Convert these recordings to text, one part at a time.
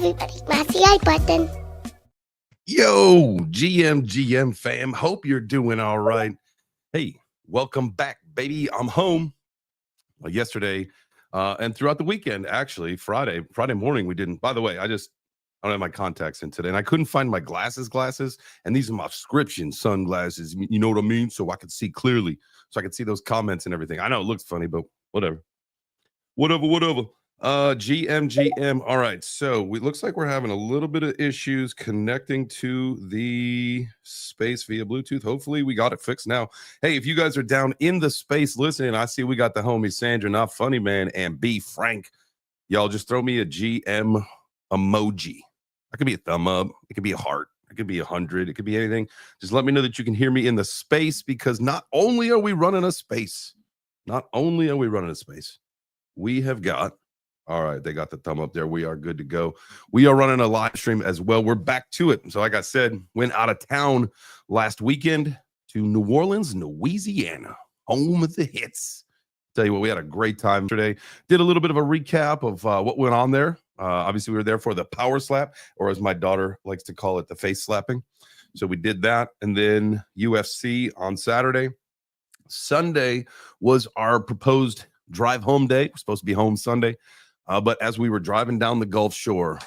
everybody. My button. Yo, GM fam. Hope you're doing all right. Hey, welcome back, baby. I'm home. Yesterday and throughout the weekend, actually, Friday morning, we didn't. By the way, I don't have my contacts in today, and I couldn't find my glasses, and these are my prescription sunglasses. You know what I mean? So I could see clearly, so I could see those comments and everything. I know it looks funny, but whatever. GM. All right. So it looks like we're having a little bit of issues connecting to the space via Bluetooth. Hopefully we got it fixed now. Hey, if you guys are down in the space listening, I see we got the homie Sandra, Not Funny Man, and B Frank. Y'all just throw me a GM emoji. That could be a thumb up. It could be a heart. It could be 100. It could be anything. Just let me know that you can hear me in the space, because not only are we running a space, we have got, all right, they got the thumb up there. We are good to go. We are running a live stream as well. We're back to it. So like I said, went out of town last weekend to New Orleans, Louisiana, home of the hits. Tell you what, we had a great time today. Did a little bit of a recap of what went on there. Obviously, we were there for the power slap, or as my daughter likes to call it, the face slapping. So we did that. And then UFC on Saturday. Sunday was our proposed drive home day. We're supposed to be home Sunday. But as we were driving down the Gulf Shore,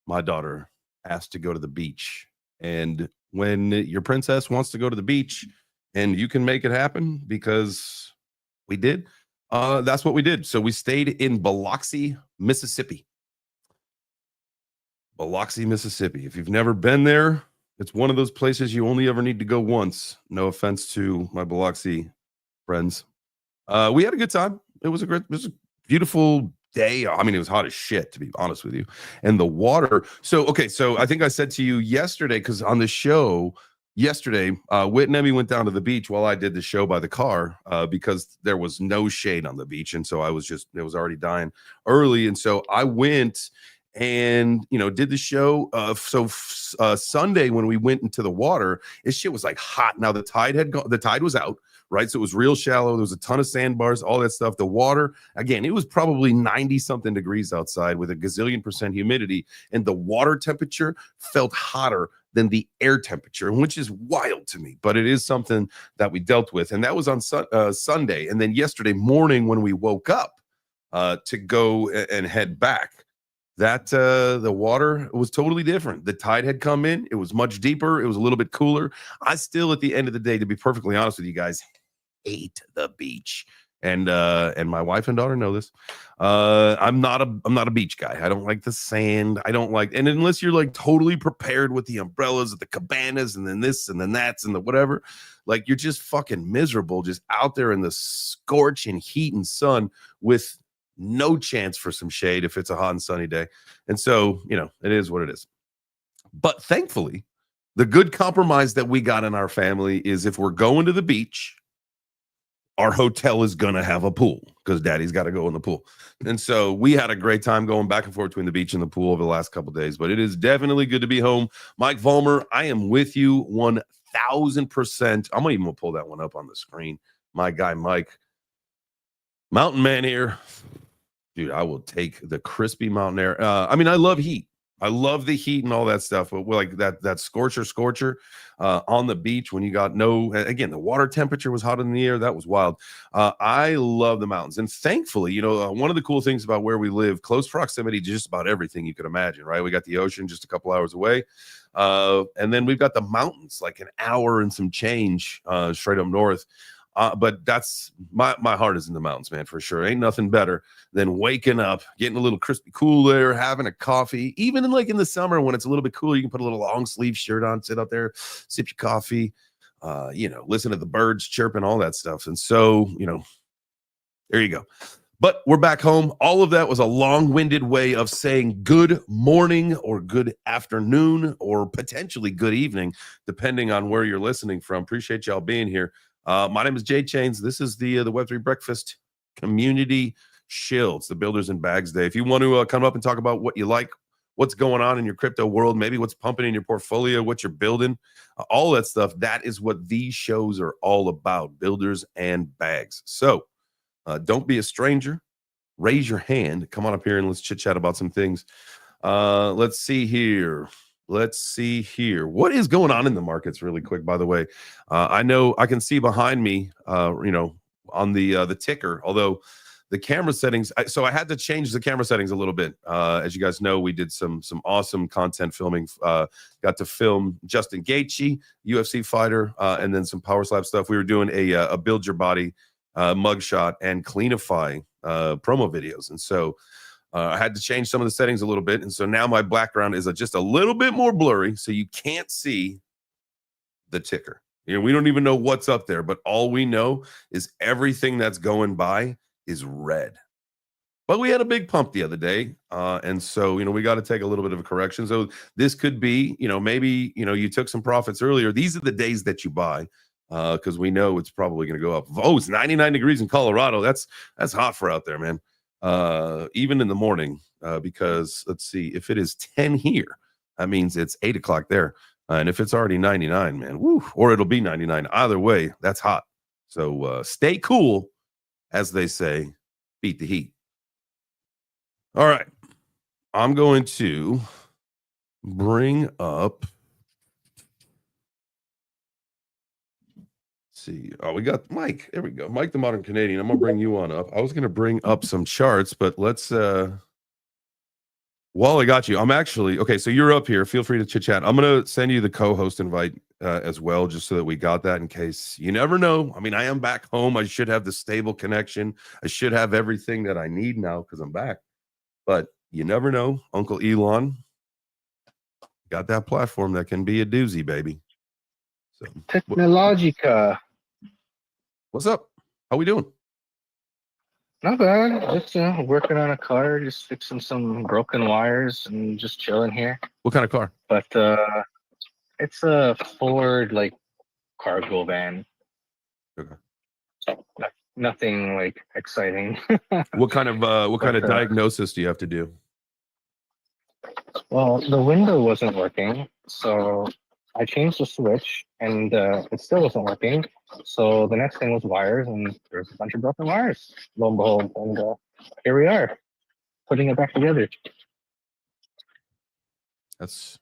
my daughter asked to go to the beach. And when your princess wants to go to the beach and you can make it happen, because we did, that's what we did. So we stayed in Biloxi, Mississippi. If you've never been there, it's one of those places you only ever need to go once. No offense to my Biloxi friends. We had a good time. It was a beautiful day. I mean, it was hot as shit, to be honest with you. And the water. So I think I said to you yesterday, because on the show yesterday, Whit and Emmy went down to the beach while I did the show by the car, because there was no shade on the beach. And so it was already dying early. And so I went and, did the show. Sunday, when we went into the water, this shit was like hot. Now the tide was out. Right. So it was real shallow. There was a ton of sandbars, all that stuff. The water, again, it was probably 90 something degrees outside with a gazillion % humidity. And the water temperature felt hotter than the air temperature, which is wild to me. But it is something that we dealt with. And that was on Sunday. And then yesterday morning, when we woke up to go and head back, that the water was totally different. The tide had come in. It was much deeper. It was a little bit cooler. I still, at the end of the day, to be perfectly honest with you guys, hate the beach. And my wife and daughter know this. I'm not a beach guy. I don't like the sand. I don't like, and unless you're like totally prepared with the umbrellas, the cabanas, and then this and then that's and the whatever, like you're just fucking miserable, just out there in the scorching heat and sun with no chance for some shade if it's a hot and sunny day. And so, it is what it is. But thankfully, the good compromise that we got in our family is, if we're going to the beach, our hotel is going to have a pool, because daddy's got to go in the pool. And so we had a great time going back and forth between the beach and the pool over the last couple of days. But it is definitely good to be home. Mike Vollmer, I am with you 1,000%. I'm even going to pull that one up on the screen. My guy, Mike. Mountain man here. Dude, I will take the crispy mountain air. I mean, I love heat. I love the heat and all that stuff. But like that scorcher on the beach, when you got again, the water temperature was hot in the air. That was wild. I love the mountains. And thankfully, one of the cool things about where we live, close proximity to just about everything you could imagine, right? We got the ocean just a couple hours away. And then we've got the mountains like an hour and some change straight up north. But that's my heart is in the mountains, man, for sure. Ain't nothing better than waking up, getting a little crispy cool air, having a coffee. Even in the summer when it's a little bit cooler, you can put a little long sleeve shirt on, sit out there, sip your coffee, listen to the birds chirping, all that stuff. And so, there you go. But we're back home. All of that was a long-winded way of saying good morning or good afternoon or potentially good evening, depending on where you're listening from. Appreciate y'all being here. My name is Jay Chains. This is the Web3 Breakfast Community Shills, the Builders and Bags Day. If you want to come up and talk about what you like, what's going on in your crypto world, maybe what's pumping in your portfolio, what you're building, all that stuff, that is what these shows are all about, builders and bags. So don't be a stranger. Raise your hand. Come on up here and let's chit chat about some things. Let's see here. What is going on in the markets really quick, by the way? I know I can see behind me, on the ticker, although the camera settings, so I had to change the camera settings a little bit. As you guys know, we did some awesome content filming. Got to film Justin Gaethje, UFC fighter, and then some power slap stuff. We were doing a build your body mugshot and cleanify promo videos, and so I had to change some of the settings a little bit, and so now my background is just a little bit more blurry, so you can't see the ticker. We don't even know what's up there, but all we know is everything that's going by is red. But we had a big pump the other day, and so we got to take a little bit of a correction. So this could be, maybe you took some profits earlier. These are the days that you buy, because we know it's probably going to go up. Oh, it's 99 degrees in Colorado. That's hot for out there, man. Even in the morning, because let's see, if it is 10 here, that means it's 8 o'clock there. And if it's already 99, man, woo, or it'll be 99. Either way, that's hot. So stay cool, as they say, beat the heat. All right. I'm going to bring up. See. Oh, we got Mike. There we go. Mike, the Modern Canadian. I'm going to bring you on up. I was going to bring up some charts, but let's. While I got you, I'm actually okay. So you're up here. Feel free to chit chat. I'm gonna send you the co-host invite as well, just so that we got that in case you never know. I mean, I am back home. I should have the stable connection. I should have everything that I need now because I'm back. But you never know. Uncle Elon got that platform that can be a doozy, baby. So Technologica. What's up? How we doing? Not bad. Just working on a car, just fixing some broken wires and just chilling here. What kind of car? But it's a Ford cargo van. Okay. Nothing exciting. What kind of diagnosis do you have to do? Well, the window wasn't working, so I changed the switch, and it still wasn't working. So the next thing was wires, and there's a bunch of broken wires. Lo and behold, and here we are, putting it back together. That's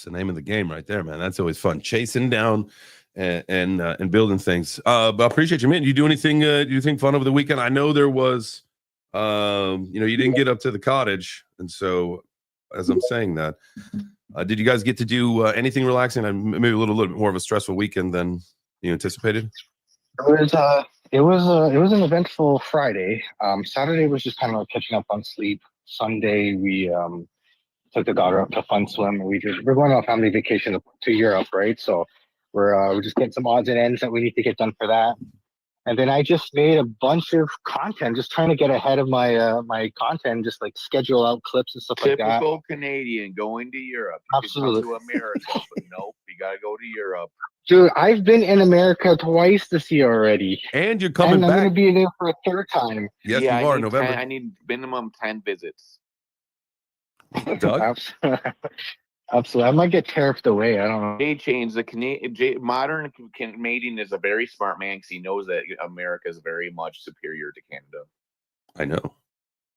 the name of the game right there, man. That's always fun, chasing down and building things. But I appreciate you, man. You do anything? Do you think fun over the weekend? I know there was, you didn't get up to the cottage, and so as I'm saying that, did you guys get to do anything relaxing? Maybe a little bit more of a stressful weekend than you anticipated. It was an eventful Friday. Saturday was just kind of catching up on sleep. Sunday we took the daughter up to fun swim. We're going on a family vacation to Europe, right? So we're just getting some odds and ends that we need to get done for that. And then I just made a bunch of content, just trying to get ahead of my my content, just schedule out clips and stuff like that. Typical Canadian going to Europe. You Absolutely. can come to America, but nope, you gotta go to Europe. Dude, I've been in America twice this year already. And you're coming and I'm back. going to be there for a third time. Yes, yeah, you are. November. I need minimum 10 visits. Doug? Absolutely. I might get tariffed away. I don't know. They changed the modern Canadian is a very smart man because he knows that America is very much superior to Canada. I know.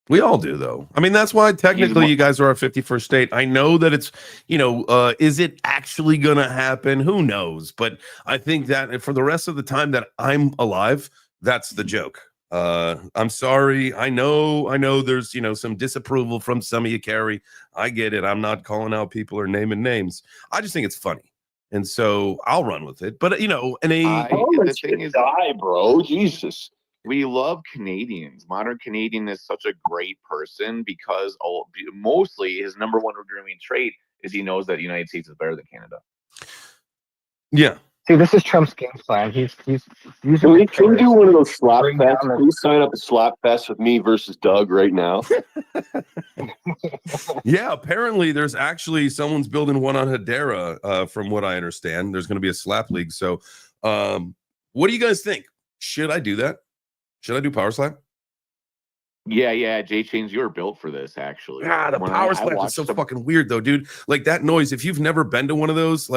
We all do, though. I mean, that's why technically you guys are our 51st state. I know that it's, is it actually going to happen? Who knows? But I think that for the rest of the time that I'm alive, that's the joke. I'm sorry. I know there's, some disapproval from some of you, Carrie. I get it. I'm not calling out people or naming names. I just think it's funny. And so I'll run with it. But, the thing is, die, bro. Jesus. We love Canadians. Modern Canadian is such a great person because mostly his number one redeeming trait is he knows that the United States is better than Canada. Yeah. See, this is Trump's game plan. He's Can we do one of those slap fests? Can you sign up a slap fest with me versus Doug right now? Yeah, apparently there's actually someone's building one on Hedera, from what I understand. There's going to be a slap league. So what do you guys think? Should I do that? Should I do power slap? Yeah, Jay Chains, you were built for this, actually. The power slap is so fucking weird, though, dude. Like that noise, if you've never been to one of those,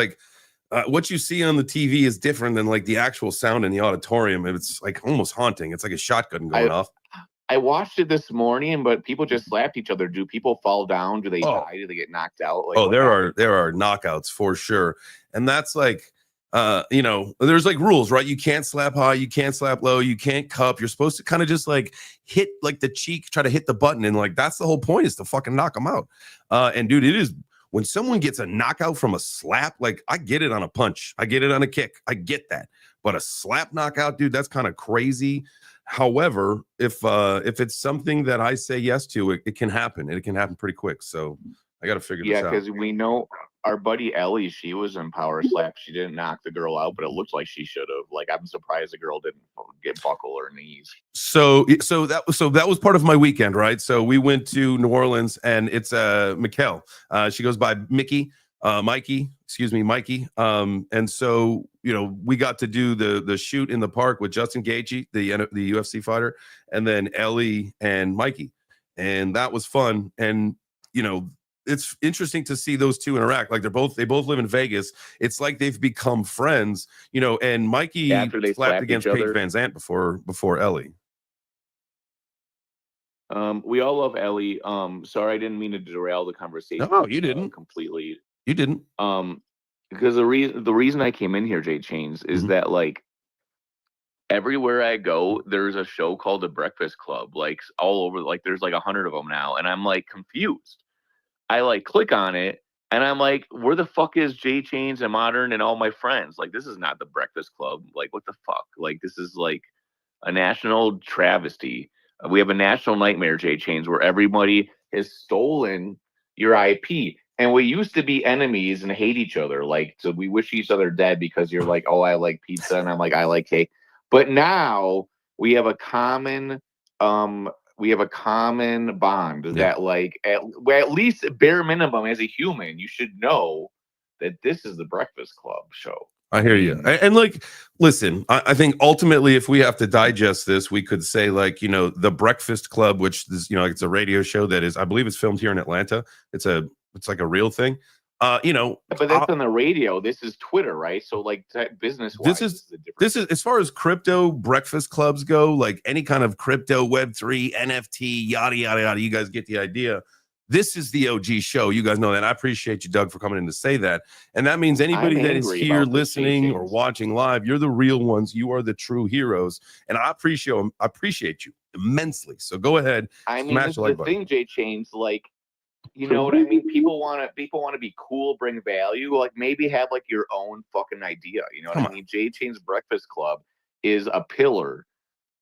what you see on the TV is different than the actual sound in the auditorium. It's almost haunting. It's like a shotgun going off. I watched it this morning, but people just slapped each other. Do people fall down? Do they Oh. die? Do they get knocked out? Like, Oh, what there happened? are knockouts for sure. And that's like you know, there's like rules, right? You can't slap high, you can't slap low, you can't cup. You're supposed to kind of just like hit like the cheek, try to hit the button, and like that's the whole point, is to fucking knock them out. And dude, it is, when someone gets a knockout from a slap, like I get it on a punch, I get it on a kick, I get that. But a slap knockout, dude, that's kind of crazy. However, if it's something that I say yes to, it can happen. It can happen pretty quick. So I got to figure this out. Yeah, because we know our buddy Ellie, she was in power slap. She didn't knock the girl out, but it looked like she should have. Like, I'm surprised the girl didn't get buckle her knees. So that was part of my weekend, right? So we went to New Orleans, and it's Mikkel. She goes by Mikey, Mikey. And so, you know, we got to do the shoot in the park with Justin Gaethje, the UFC fighter, and then Ellie and Mikey, and that was fun. And you know, it's interesting to see those two interact. Like they both live in Vegas. It's like they've become friends, you know. And Mikey After they slapped slapped against each Paige other. Van Zandt before Ellie. We all love Ellie. Sorry, I didn't mean to derail the conversation. No, you didn't. Completely. You didn't. Because the reason I came in here, Jay Chains, is that like everywhere I go, there's a show called The Breakfast Club, like all over. Like there's like 100 of them now, and I'm like confused. I like click on it, and I'm like, where the fuck is Jay Chains and Modern and all my friends? Like, this is not The Breakfast Club. Like, what the fuck? Like, this is like a national travesty. We have a national nightmare, Jay Chains, where everybody has stolen your IP. And we used to be enemies and hate each other. Like, so we wish each other dead because you're like, oh, I like pizza, and I'm like, I like cake. But now we have a common bond that, like, at least bare minimum, as a human, you should know that this is the Breakfast Club show. I hear you. And like, listen, I think ultimately, if we have to digest this, we could say, like, you know, the Breakfast Club, which is, you know, it's a radio show that is, I believe it's filmed here in Atlanta. It's like a real thing. You know, but that's on the radio. This is Twitter, right? So like business wise, this is as far as crypto breakfast clubs go, like any kind of crypto, Web3, NFT, yada yada yada. You guys get the idea. This is the OG show. You guys know that. I appreciate you, Doug, for coming in to say that. And that means anybody that is here listening or watching live, you're the real ones. You are the true heroes. And I appreciate you immensely. So go ahead. I mean, this is the thing, Jay Chains, like, you know what I mean? People want to be cool, bring value, like maybe have like your own fucking idea. You know what I mean? Jay Chain's Breakfast Club is a pillar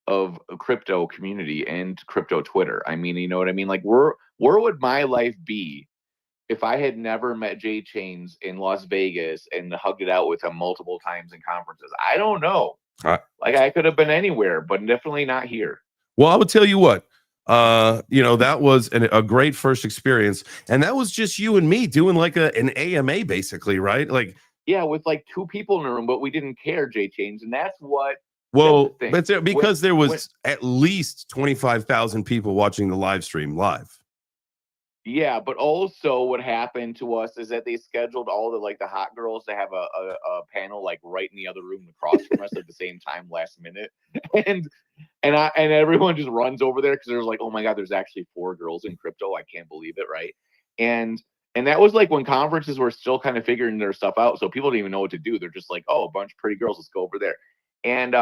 of a crypto community and crypto Twitter. I mean, you know what I mean? Like, where would my life be if I had never met Jay Chains in Las Vegas and hugged it out with him multiple times in conferences? I don't know. Like, I could have been anywhere, but definitely not here. Well, I would tell you what, you know, that was a great first experience, and that was just you and me doing like an AMA, basically, right? Like, yeah, with like two people in the room, but we didn't care, Jay Chains, and that's what. Well, that's it, because there was at least 25,000 people watching the live stream live. Yeah, but also what happened to us is that they scheduled all the hot girls to have a panel like right in the other room across from us at the same time last minute, and everyone just runs over there because there's like, oh my god, there's actually 4 girls in crypto. I can't believe it, right? And that was like when conferences were still kind of figuring their stuff out, so people didn't even know what to do. They're just like, oh, a bunch of pretty girls, let's go over there. And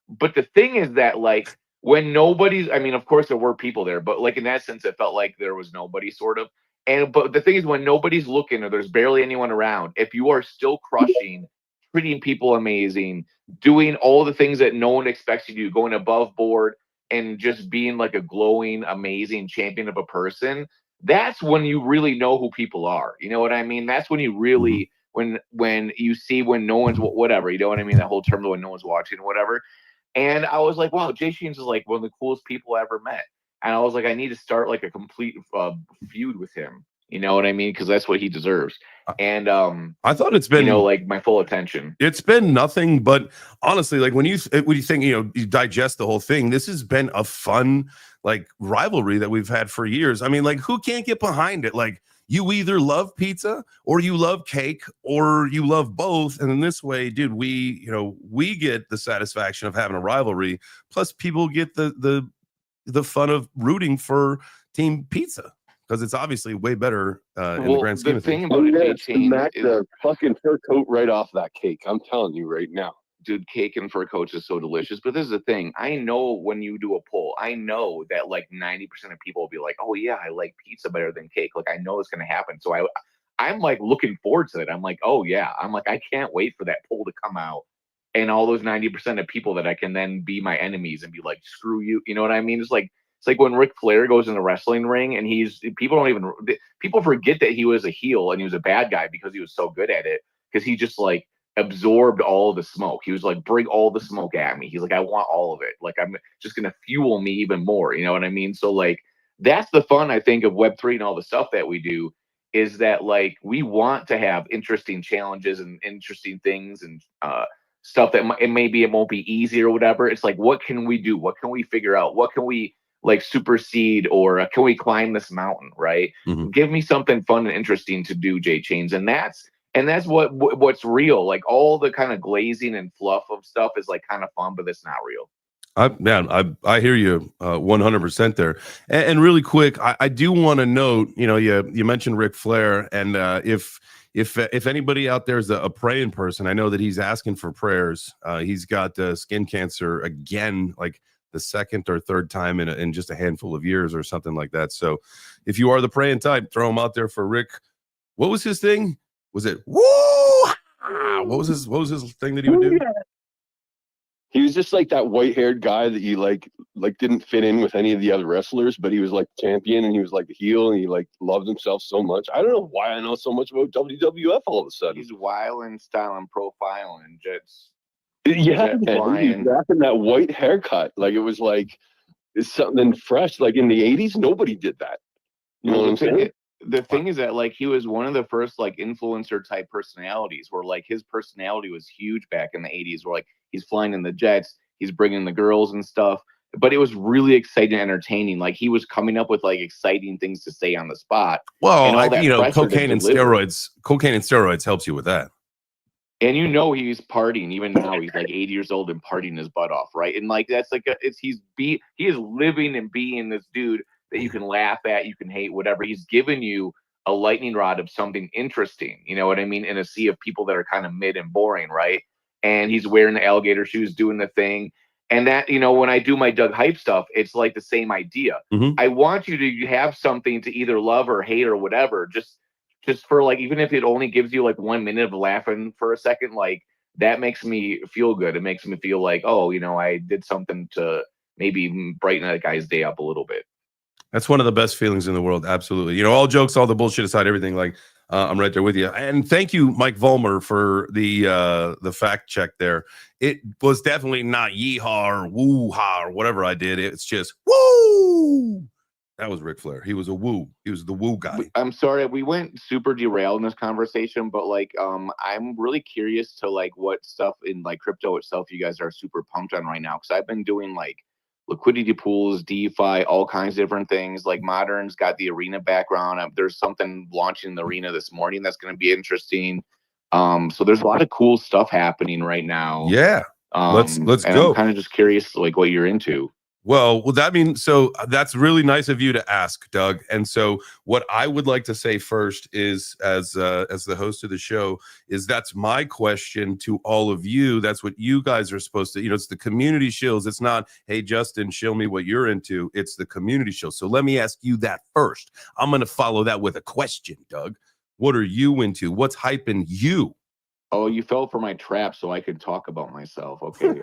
but the thing is that, like, when nobody's, I mean, of course there were people there, but like in that sense, it felt like there was nobody, sort of. But the thing is, when nobody's looking or there's barely anyone around, if you are still crushing, treating people amazing, doing all the things that no one expects you to do, going above board and just being like a glowing, amazing champion of a person, that's when you really know who people are. You know what I mean? That's when you really, when you see when no one's whatever, you know what I mean? That whole term, when no one's watching or whatever. And I was like, wow, Jay Chains is like one of the coolest people I ever met. And I was like, I need to start like a complete feud with him. You know what I mean? Because that's what he deserves. And I thought it's been, you know, like my full attention. It's been nothing but, honestly, like when you think, you know, you digest the whole thing, this has been a fun like rivalry that we've had for years. I mean, like, who can't get behind it? Like, you either love pizza or you love cake or you love both. And in this way, dude, we get the satisfaction of having a rivalry. Plus people get the the fun of rooting for Team Pizza because it's obviously way better in the grand scheme of things. About the fucking fur coat right off that cake. I'm telling you right now. Dude, cake and fur coats is so delicious. But this is the thing. I know when you do a poll, I know that like 90% of people will be like, oh yeah, I like pizza better than cake. Like I know it's gonna happen. So I'm like looking forward to it. I'm like, oh yeah. I'm like, I can't wait for that poll to come out. And all those 90% of people that I can then be my enemies and be like, screw you. You know what I mean? It's like when Ric Flair goes in the wrestling ring and people forget that he was a heel and he was a bad guy because he was so good at it. Because he just like absorbed all the smoke. He was like, bring all the smoke at me. He's like, I want all of it. Like, I'm just going to fuel me even more. You know what I mean? So like, that's the fun, I think, of Web3 and all the stuff that we do is that like, we want to have interesting challenges and interesting things and stuff that maybe it won't be easy or whatever. It's like, what can we do? What can we figure out? What can we like supersede or can we climb this mountain? Right. Mm-hmm. Give me something fun and interesting to do, J Chains. And that's what's real. Like all the kind of glazing and fluff of stuff is like kind of fun, but it's not real. I hear you 100% there. And really quick, I do want to note, you mentioned Ric Flair, and if anybody out there is a praying person, I know that he's asking for prayers. He's got skin cancer again, like the second or third time in just a handful of years or something like that. So if you are the praying type, throw him out there for Rick. What was his thing? Was it woo? What was his thing that he would do? He was just like that white-haired guy that you like didn't fit in with any of the other wrestlers, but he was like champion and he was like the heel and he like loved himself so much. I don't know why I know so much about WWF all of a sudden. He's wilding, styling, profiling, just yeah, man, he was rocking that white haircut. Like it was like it's something fresh. Like in the 80s, nobody did that. You know what I'm saying? The thing is that like he was one of the first like influencer type personalities where like his personality was huge back in the 80s where like he's flying in the jets, he's bringing the girls and stuff, but it was really exciting and entertaining. Like he was coming up with like exciting things to say on the spot. Well, cocaine and steroids helps you with that. And he's partying even now. He's like 80 years old and partying his butt off, right? And like that's like he is living and being this dude that you can laugh at, you can hate, whatever. He's given you a lightning rod of something interesting, you know what I mean? In a sea of people that are kind of mid and boring, right? And he's wearing the alligator shoes, doing the thing. And that, when I do my Doug Hype stuff, it's like the same idea. Mm-hmm. I want you to have something to either love or hate or whatever, just for like, even if it only gives you like 1 minute of laughing for a second, like that makes me feel good. It makes me feel like, oh, I did something to maybe brighten that guy's day up a little bit. That's one of the best feelings in the world. Absolutely. All jokes, all the bullshit aside, everything, like I'm right there with you. And thank you, Mike Vollmer, for the fact check there. It was definitely not yeehaw or woo-ha or whatever I did. It's just woo. That was Ric Flair. He was a woo. He was the woo guy. I'm sorry. We went super derailed in this conversation, but like I'm really curious to like what stuff in like crypto itself you guys are super pumped on right now. Because I've been doing like liquidity pools, DeFi, all kinds of different things. Like Modern's got the arena background. There's something launching the arena this morning that's going to be interesting. So there's a lot of cool stuff happening right now. Yeah. Let's go. I'm kind of just curious like what you're into. Well, that means so that's really nice of you to ask, Doug. And so what I would like to say first is as the host of the show is that's my question to all of you. That's what you guys are supposed to, it's the community shills. It's not, hey, Justin, shill me what you're into. It's the community shill. So let me ask you that first. I'm going to follow that with a question, Doug. What are you into? What's hyping you? Oh, you fell for my trap so I could talk about myself. Okay.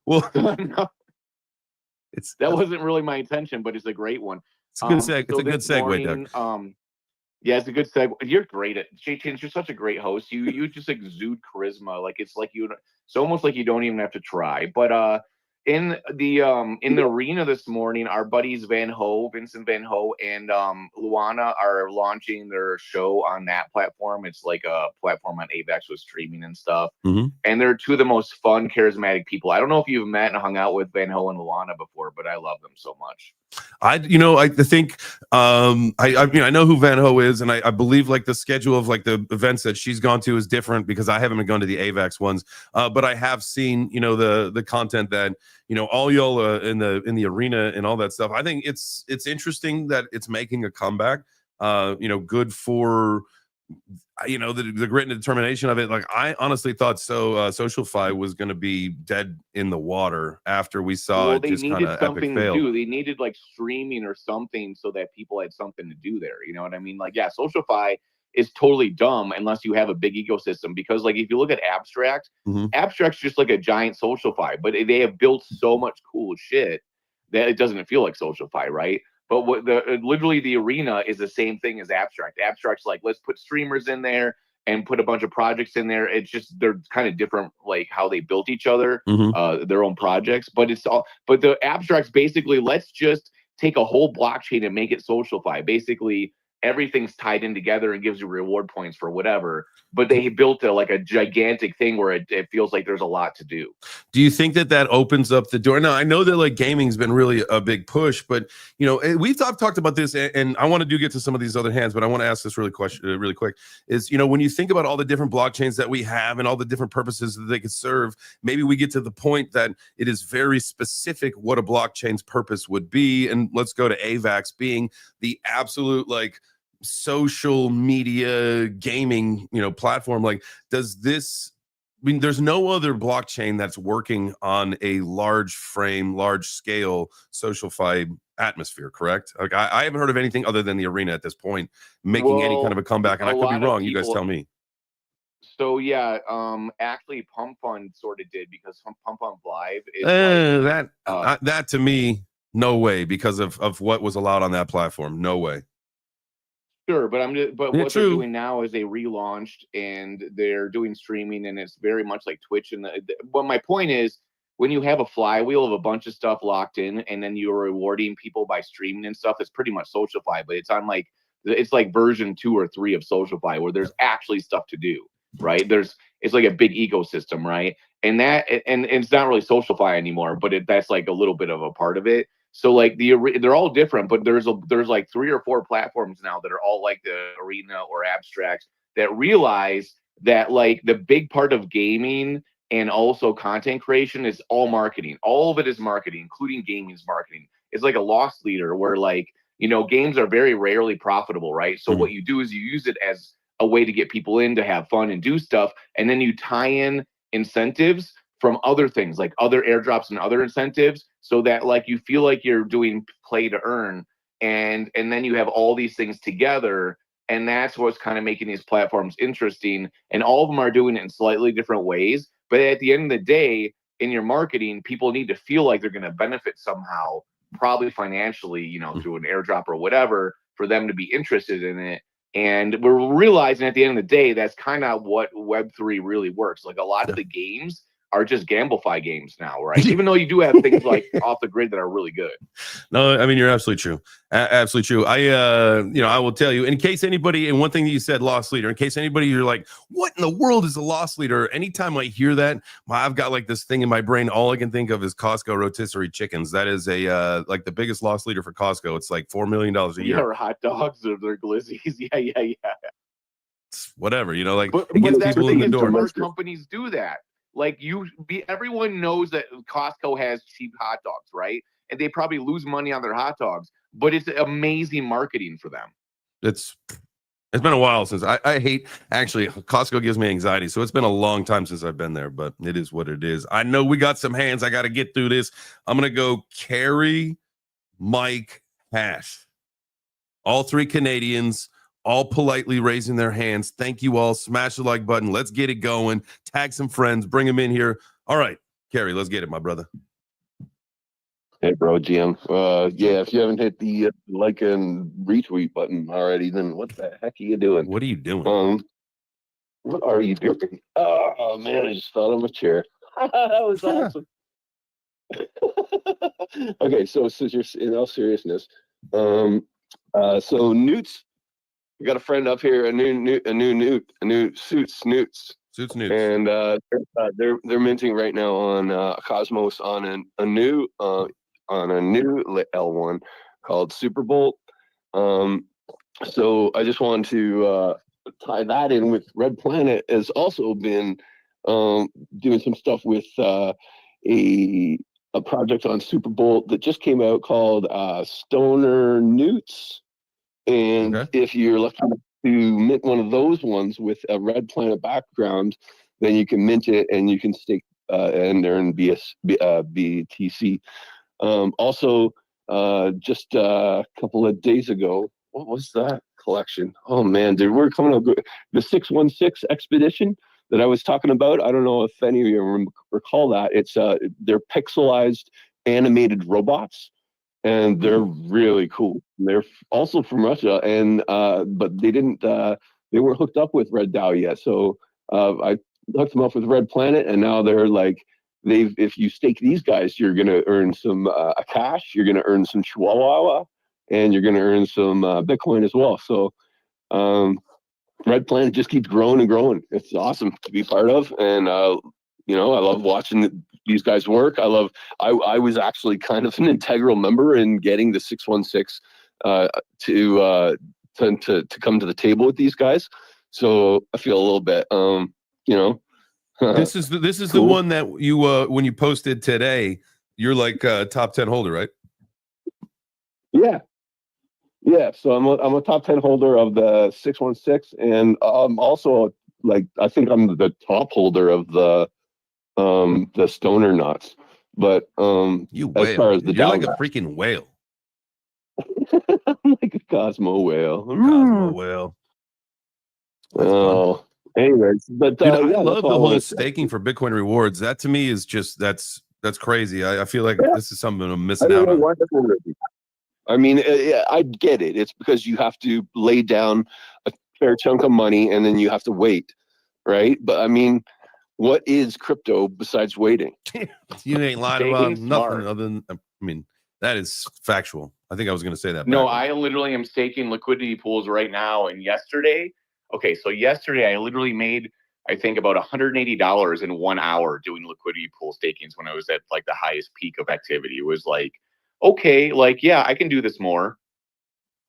Well, no. That wasn't really my intention, but it's a great one. It's a good segue, Doug. Yeah, it's a good segue. You're great at J-Chains. You're such a great host. You just exude charisma. Like it's almost like you don't even have to try. But in the arena this morning, our buddies Vincent Van Ho, and Luana are launching their show on that platform. It's like a platform on AVAX with streaming and stuff. Mm-hmm. And they're two of the most fun, charismatic people. I don't know if you've met and hung out with Van Ho and Luana before, but I love them so much. I think I mean, I know who Van Ho is, and I believe like the schedule of like the events that she's gone to is different because I haven't been going to the AVAX ones. But I have seen, you know, the content that, you know, all y'all in the arena and all that stuff. I think it's interesting that it's making a comeback. You know, good for, you know, the grit and determination of it. Like I honestly thought SocialFi was going to be dead in the water after we saw Well, it they just kind needed of epic something to fail. do. They needed like streaming or something so that people had something to do there. You know what I mean? Like, yeah, SocialFi is totally dumb unless you have a big ecosystem. Because like if you look at Abstract, Mhm. Abstract's just like a giant SocialFi, but they have built so much cool shit that it doesn't feel like SocialFi, right? But what literally the arena is the same thing as Abstract. Abstract's like, let's put streamers in there and put a bunch of projects in there. It's just they're kind of different, like how they built each other, their own projects. But it's all, but the Abstract's basically, let's just take a whole blockchain and make it SocialFi. Basically, everything's tied in together and gives you reward points for whatever. But they built like a gigantic thing where it feels like there's a lot to do. Do you think that opens up the door? Now, I know that like gaming's been really a big push, but you know, we've talked about this, and I want to get to some of these other hands, but I want to ask this really quick. Is, you know, when you think about all the different blockchains that we have and all the different purposes that they could serve, maybe we get to the point that it is very specific what a blockchain's purpose would be, and let's go to AVAX being the absolute like social media gaming, you know, platform. Like, does this, I mean, there's no other blockchain that's working on a large frame, large scale SocialFi atmosphere, correct? Like I haven't heard of anything other than the arena at this point making any kind of a comeback, and I could be wrong. You guys tell me. So yeah, actually Pump Fund sort of did, because Pump Fund Live is that to me, no way, because of what was allowed on that platform. No way. Sure, but Yeah, what they're doing now is they relaunched and they're doing streaming, and it's very much like Twitch. And but my point is, when you have a flywheel of a bunch of stuff locked in, and then you're rewarding people by streaming and stuff, it's pretty much SocialFi, but it's like version 2 or 3 of SocialFi, where there's actually stuff to do, right? It's like a big ecosystem, right? And it's not really SocialFi anymore, but that's like a little bit of a part of it. So like they're all different, but there's like 3 or 4 platforms now that are all like the arena or Abstract, that realize that like the big part of gaming and also content creation is all marketing. All of it is marketing, including gaming's marketing. It's like a loss leader where, like, you know, games are very rarely profitable, right? So what you do is you use it as a way to get people in to have fun and do stuff, and then you tie in incentives from other things, like other airdrops and other incentives, so that like you feel like you're doing play to earn, and then you have all these things together, and that's what's kind of making these platforms interesting. And all of them are doing it in slightly different ways, but at the end of the day, in your marketing, people need to feel like they're going to benefit somehow, probably financially, you know, through an airdrop or whatever, for them to be interested in it. And we're realizing at the end of the day, that's kind of what Web3 really works. Like a lot of the games are just gamblify games now, right? Even though you do have things like off the grid that are really good. No, I mean, you're absolutely true. Absolutely true. You know, I will tell you, in case anybody, and one thing that you said, loss leader, in case anybody, you're like, what in the world is a loss leader? Anytime I hear that, I've got like this thing in my brain. All I can think of is Costco rotisserie chickens. That is like the biggest loss leader for Costco. It's like $4 million a year. Yeah, or hot dogs or their glizzies. Yeah. It's whatever, you know, like but it gets people in the door. Most companies do that. Like everyone knows that Costco has cheap hot dogs, right? And they probably lose money on their hot dogs, but it's amazing marketing for them. It's been a while since I hate, actually, Costco gives me anxiety. So it's been a long time since I've been there, but it is what it is. I know we got some hands. I got to get through this. I'm going to go Carrie, Mike, Hash. All 3 Canadians, all politely raising their hands. Thank you all. Smash the like button. Let's get it going. Tag some friends. Bring them in here. All right, Carrie, let's get it, my brother. Hey, bro, GM. Yeah, if you haven't hit the like and retweet button already, then what the heck are you doing? What are you doing? What are you doing? Oh man, I just fell on my chair. That was awesome. Okay, so just in all seriousness, so Newts, we got a friend up here, a new Suits Newts, and they're minting right now on Cosmos on a new L1 called Super Bowl. So I just wanted to tie that in with Red Planet has also been doing some stuff with a project on Superbolt that just came out called Stoner Newts. And if you're lucky enough to mint one of those ones with a Red Planet background, then you can mint it and you can stake and earn BTC. Also, just a couple of days ago, what was that collection? Oh man, dude, we're coming up the 616 expedition that I was talking about. I don't know if any of you recall that. It's they're pixelized animated robots, and they're really cool. They're also from Russia, and but they weren't hooked up with Red DAO yet. So I hooked them up with Red Planet, and now they're like if you stake these guys, you're gonna earn some cash, you're gonna earn some Chihuahua, and you're gonna earn some Bitcoin as well. So Red Planet just keeps growing and growing. It's awesome to be part of, and I love watching these guys work. I was actually kind of an integral member in getting the 616 to come to the table with these guys. So I feel a little bit, This is cool. The one that you when you posted today, you're like top 10 holder, right? Yeah. So I'm a top 10 holder of the 616, and I'm also I think I'm the top holder of the stoner knots. But you whale. As far as you're like a freaking whale. I'm like a Cosmo whale. Cosmo whale. Oh. Anyways, but dude, I love the whole staking for Bitcoin rewards. That to me is just that's crazy. I feel like this is something I'm missing out on. I mean, I get it. It's because you have to lay down a fair chunk of money and then you have to wait, right? But I mean, what is crypto besides waiting? You ain't lying about nothing other than, I mean, that is factual. I think I was going to say that. No, I literally am staking liquidity pools right now. And yesterday I literally made, I think, about $180 in 1 hour doing liquidity pool stakings when I was at like the highest peak of activity. It was like, okay, like, yeah, I can do this more.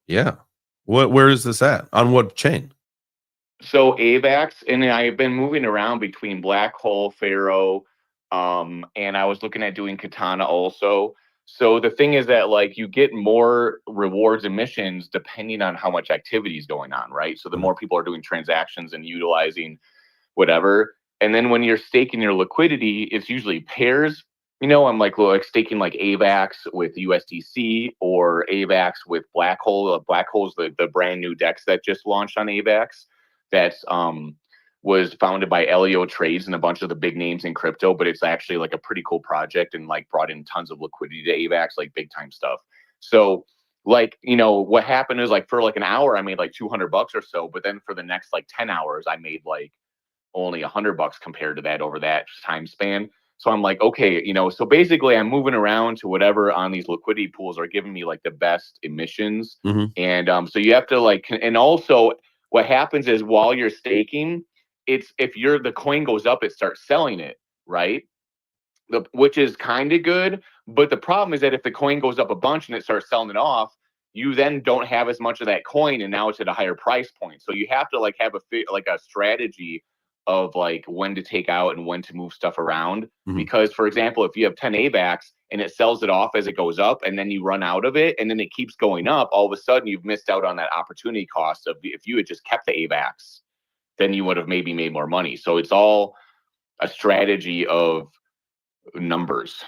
Yeah. Where is this at? On what chain? So AVAX, and I've been moving around between Black Hole, Pharaoh, and I was looking at doing Katana also. So the thing is that like you get more rewards and missions depending on how much activity is going on, right? So the more people are doing transactions and utilizing whatever. And then when you're staking your liquidity, it's usually pairs. I'm like staking like AVAX with USDC or AVAX with Black Hole. Black Hole is the brand new DEX that just launched on AVAX. That's was founded by Elio Trades and a bunch of the big names in crypto, but it's actually like a pretty cool project and like brought in tons of liquidity to AVAX, like big time stuff. So like, what happened is like for like an hour, I made like $200 or so, but then for the next like 10 hours, I made like only $100 compared to that over that time span. So I'm like, okay, so basically I'm moving around to whatever on these liquidity pools are giving me like the best emissions. And so you have to like, and also what happens is while you're staking, it's if the coin goes up, it starts selling it, right? Which is kind of good. But the problem is that if the coin goes up a bunch and it starts selling it off, you then don't have as much of that coin, and now it's at a higher price point. So you have to like have a strategy of like when to take out and when to move stuff around. Because for example, if you have 10 AVAX and it sells it off as it goes up and then you run out of it and then it keeps going up, all of a sudden you've missed out on that opportunity cost of if you had just kept the AVAX, then you would have maybe made more money. So it's all a strategy of numbers.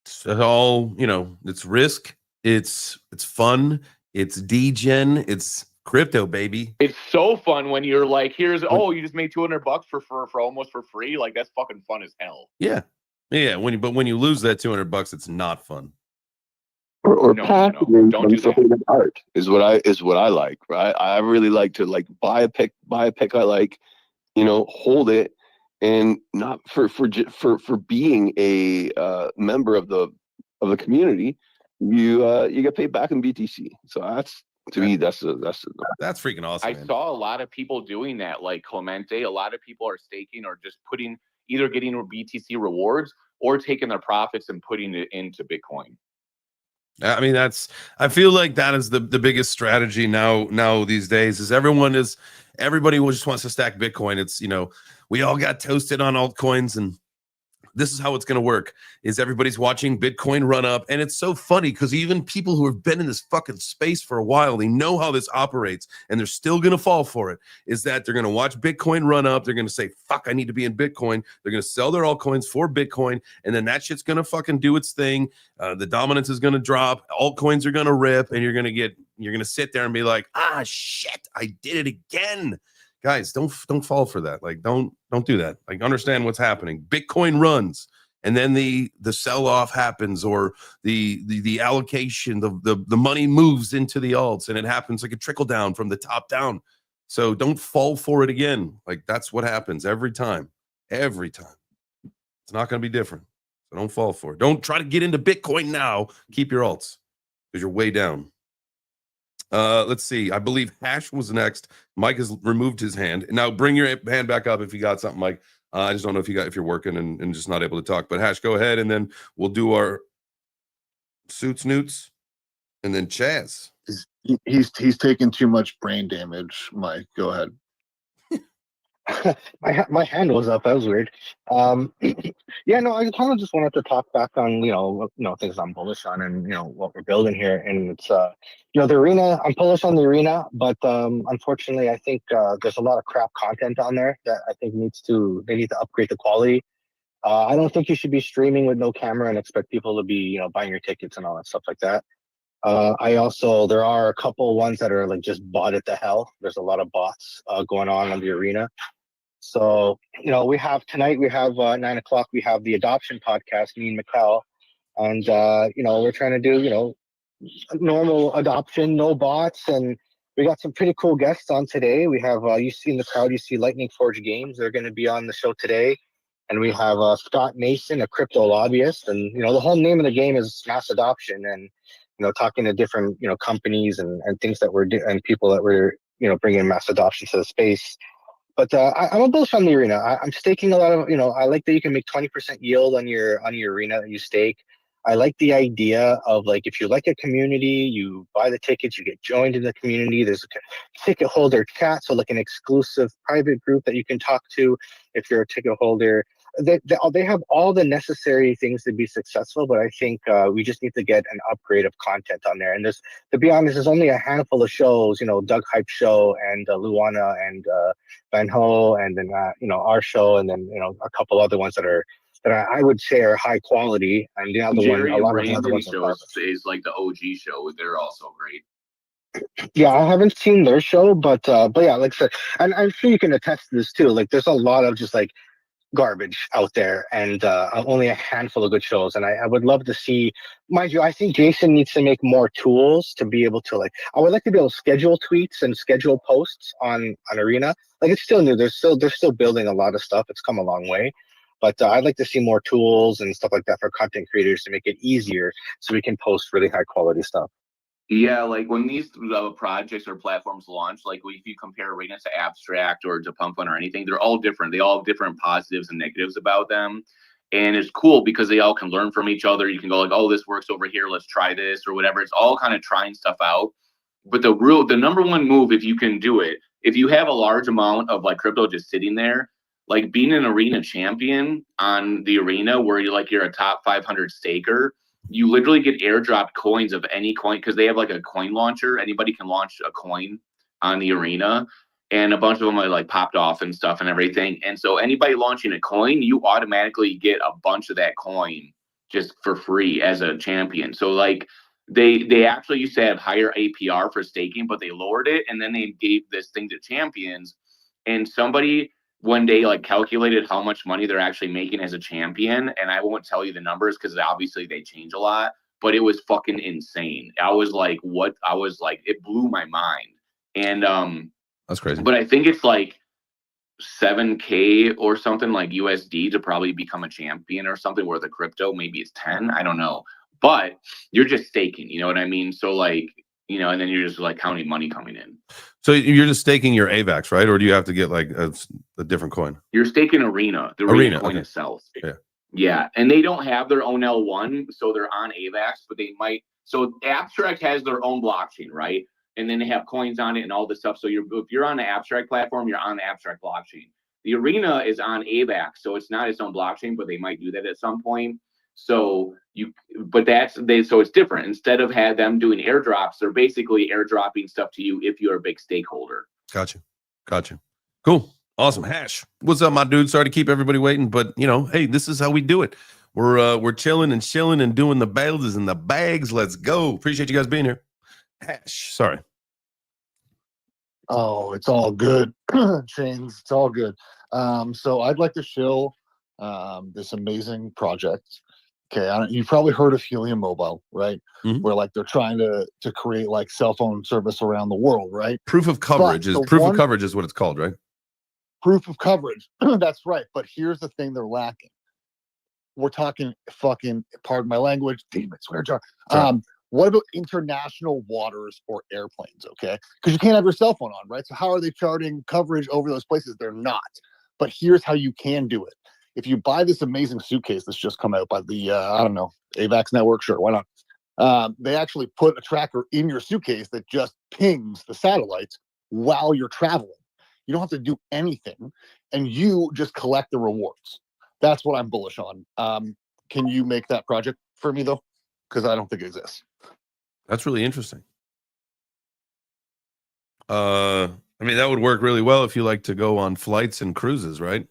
It's all, it's risk, it's fun, it's degen, it's crypto, baby. It's so fun when you're like, you just made $200 for almost for free. Like that's fucking fun as hell. Yeah. When you lose that $200, it's not fun. Or packaging something of art is what I like. Right? I really like to like buy a pick I like, hold it, and not for being a member of the community, you get paid back in BTC. So that's to me that's freaking awesome. I saw a lot of people doing that, like Clemente. A lot of people are staking or just either getting BTC rewards or taking their profits and putting it into Bitcoin. I mean, I feel like that is the biggest strategy now these days is everybody just wants to stack Bitcoin. It's, we all got toasted on altcoins, and this is how it's going to work is everybody's watching Bitcoin run up. And it's so funny because even people who have been in this fucking space for a while, they know how this operates and they're still going to fall for it, is that they're going to watch Bitcoin run up. They're going to say, fuck, I need to be in Bitcoin. They're going to sell their altcoins for Bitcoin. And then that shit's going to fucking do its thing. The dominance is going to drop. Altcoins are going to rip, and you're going to sit there and be like, shit, I did it again. Guys, don't fall for that. Like, don't do that. Like, understand what's happening. Bitcoin runs, and then the sell-off happens, or the allocation, the money moves into the alts, and it happens like a trickle down from the top down. So don't fall for it again. Like, that's what happens every time. Every time. It's not going to be different. So don't fall for it. Don't try to get into Bitcoin now. Keep your alts because you're way down. Let's see. I believe Hash was next. Mike has removed his hand. Now bring your hand back up if you got something, Mike. I just don't know if you're working and just not able to talk. But Hash, go ahead, and then we'll do our suits newts, and then Chaz. He's taking too much brain damage. Mike, go ahead. My hand was up. That was weird. Yeah, no, I kind of just wanted to talk back on things I'm bullish on, and what we're building here. And it's the arena. I'm bullish on the arena, but unfortunately, I think there's a lot of crap content on there that I think they need to upgrade the quality. I don't think you should be streaming with no camera and expect people to be buying your tickets and all that stuff like that. There are a couple ones that are like just bot it to hell. There's a lot of bots going on the arena. So, we have 9 o'clock, we have the adoption podcast, me and Mikkel. And, we're trying to do, normal adoption, no bots. And we got some pretty cool guests on today. We have, you see in the crowd, you see Lightning Forge Games. They're going to be on the show today. And we have Scott Mason, a crypto lobbyist. And, the whole name of the game is mass adoption. And, talking to different, companies and things that and people that were, bringing mass adoption to the space. But I'm a bullish on the arena. I'm staking a lot of, I like that you can make 20% yield on your arena that you stake. I like the idea of, like, if you like a community, you buy the tickets, you get joined in the community. There's a ticket holder chat, so like an exclusive private group that you can talk to if you're a ticket holder. They have all the necessary things to be successful, but I think we just need to get an upgrade of content on there. And to be honest, there's only a handful of shows, Doug Hype Show and Luana and Van Ho, and then our show, and then a couple other ones that I would say are high quality. And the other Jerry one, a lot of and the other ones shows is like the OG show. They're also great. Yeah, I haven't seen their show, but yeah, like I said, and I'm sure you can attest to this too. Like, there's a lot of just like garbage out there, and only a handful of good shows. And I would love to see, mind you, I think Jason needs to make more tools to be able to, like, I would like to be able to schedule tweets and schedule posts on Arena. Like, it's still new. They're still building a lot of stuff. It's come a long way. But I'd like to see more tools and stuff like that for content creators to make it easier so we can post really high quality stuff. Yeah, like when these projects or platforms launch, like if you compare Arena to Abstract or to Pump Fun or anything, they're all different. They all have different positives and negatives about them. And it's cool because they all can learn from each other. You can go like, oh, this works over here, let's try this or whatever. It's all kind of trying stuff out. But the number one move, if you can do it, if you have a large amount of like crypto just sitting there, like being an arena champion on the arena where you're a top 500 staker, you literally get airdropped coins of any coin because they have like a coin launcher. Anybody can launch a coin on the arena, and a bunch of them are like popped off and stuff and everything. And so anybody launching a coin, you automatically get a bunch of that coin just for free as a champion. So like they actually used to have higher APR for staking, but they lowered it, and then they gave this thing to champions. And somebody one day like calculated how much money they're actually making as a champion, and I won't tell you the numbers because obviously they change a lot, but it was fucking insane. I was like, it blew my mind. And that's crazy. But I think it's like 7K or something like USD to probably become a champion or something, where the crypto maybe it's 10, I don't know, but you're just staking, you know what I mean? So like, and then you're just like counting money coming in. So you're just staking your AVAX, right? Or do you have to get like a different coin? You're staking Arena. The Arena coin itself. Yeah. Yeah. And they don't have their own L1, so they're on AVAX, but they might So Abstract has their own blockchain, right? And then they have coins on it and all this stuff. So if you're on the Abstract platform, you're on the Abstract blockchain. The Arena is on AVAX, so it's not its own blockchain, but they might do that at some point. So so it's different. Instead of them doing airdrops, they're basically airdropping stuff to you if you're a big stakeholder. Gotcha. Cool. Awesome. Hash, what's up, my dude? Sorry to keep everybody waiting, but hey, this is how we do it. We're chilling and chilling and doing the bails and the bags. Let's go. Appreciate you guys being here. Hash, sorry. Oh, it's all good. Chains, it's all good. So I'd like to shill this amazing project. Okay, you've probably heard of Helium Mobile, right? Mhm. Where like they're trying to create like cell phone service around the world, right? Proof of coverage is what it's called, right? Proof of coverage. That's right. But here's the thing they're lacking. We're talking fucking, pardon my language, demon swear jar. What about international waters or airplanes? Okay, because you can't have your cell phone on, right? So how are they charting coverage over those places? They're not. But here's how you can do it. If you buy this amazing suitcase that's just come out by the AVAX network, sure, why not? They actually put a tracker in your suitcase that just pings the satellites while you're traveling. You don't have to do anything, and you just collect the rewards. That's what I'm bullish on. Can you make that project for me though? Because I don't think it exists. That's really interesting. I mean, that would work really well if you like to go on flights and cruises, right?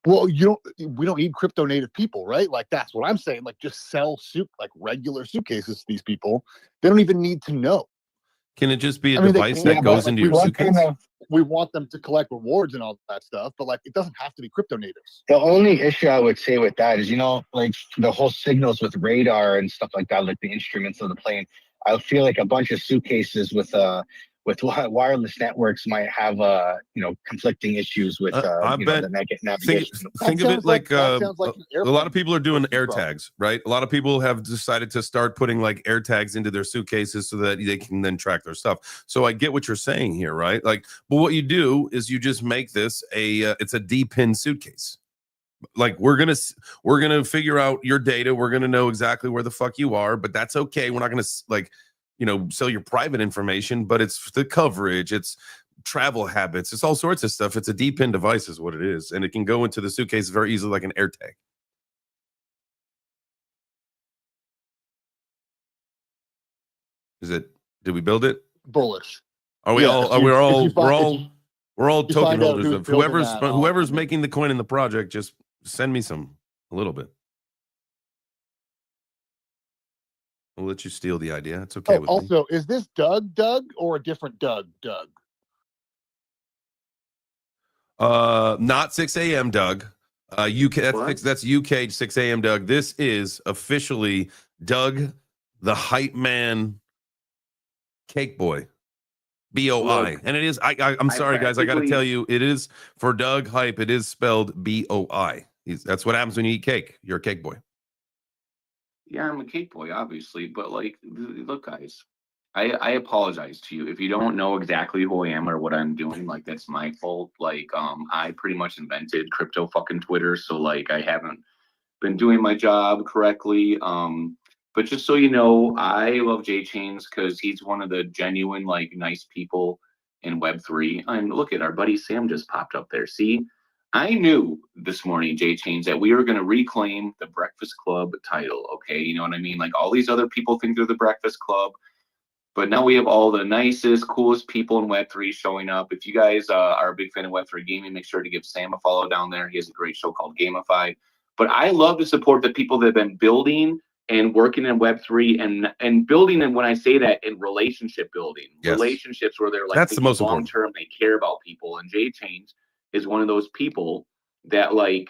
Well, we don't need crypto native people, right? Like that's what I'm saying. Like just sell regular suitcases to these people. They don't even need to know. Can it just be a device that goes into your suitcase? We want them to collect rewards and all that stuff, but like it doesn't have to be crypto natives. The only issue I would say with that is, like the whole signals with radar and stuff like that, like the instruments of the plane. I feel like a bunch of suitcases with wireless networks might have conflicting issues with the navigation. Think of it like a lot of people are doing air tags, right? A lot of people have decided to start putting like air tags into their suitcases so that they can then track their stuff. So I get what you're saying here, right? Like, but what you do is you just make this it's a D-pin suitcase. Like we're gonna figure out your data. We're gonna know exactly where the fuck you are, but that's okay. We're not gonna sell your private information, but it's the coverage, it's travel habits, it's all sorts of stuff. It's a D-pin device is what it is, and it can go into the suitcase very easily like an air tag. Did we build it? Bullish. Are we we're all token holders of whoever's making the coin in the project. Just send me a little bit. I'll let you steal the idea. It's okay. Also, is this Doug or a different Doug? Not 6 a.m. Doug. UK. That's UK 6 a.m. Doug. This is officially Doug, the hype man, cake boy, BOI, and it is. I'm sorry, guys. I got to tell you, it is for Doug hype. It is spelled BOI. That's what happens when you eat cake. You're a cake boy. Yeah, I'm a cake boy, obviously, but like, look, guys, I apologize to you if you don't know exactly who I am or what I'm doing. Like, that's my fault. Like, I pretty much invented crypto fucking Twitter, so like, I haven't been doing my job correctly. But just so you know, I love J Chains because he's one of the genuine, like, nice people in Web3. And look at our buddy Sam just popped up there. See, I knew this morning, J Chains, that we were going to reclaim the Breakfast Club title. Okay, you know what I mean? Like, all these other people think they're the Breakfast Club, but now we have all the nicest, coolest people in Web3 showing up. If you guys are a big fan of Web3 gaming, make sure to give Sam a follow down there. He has a great show called Gamified. But I love to support the people that have been building and working in Web3 and building. And when I say that, in relationship building, relationships where they're like, that's the most long term, they care about people. And J Chains is one of those people that, like,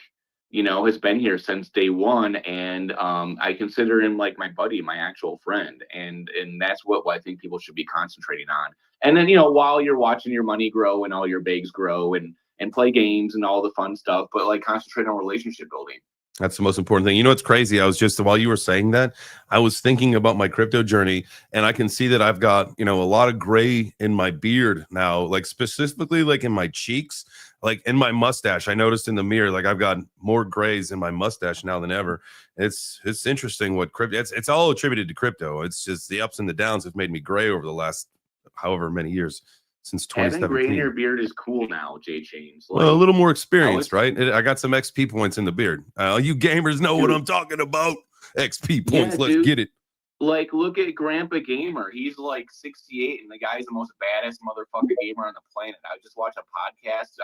you know, has been here since day one. And I consider him like my buddy, my actual friend. And that's what I think people should be concentrating on. And then, you know, while you're watching your money grow and all your bags grow and play games and all the fun stuff, but like concentrate on relationship building. That's the most important thing. You know what's crazy? I was just, while you were saying that, I was thinking about my crypto journey, and I can see that I've got, you know, a lot of gray in my beard now, like specifically like in my cheeks. like in my mustache. I noticed in the mirror, like I've got more grays in my mustache now than ever. It's interesting what crypto. It's all attributed to crypto. It's just the ups and the downs have made me gray over the last however many years since Having gray in 2017. your beard is cool now, J Chains. Like, Well, a little more experience, was- right? I got some XP points in the beard. You gamers know what I'm talking about. XP points. Yeah, Let's dude. get it. Like, look at Grandpa Gamer. He's like 68, and the guy's the most badass motherfucking gamer on the planet. I just watched a podcast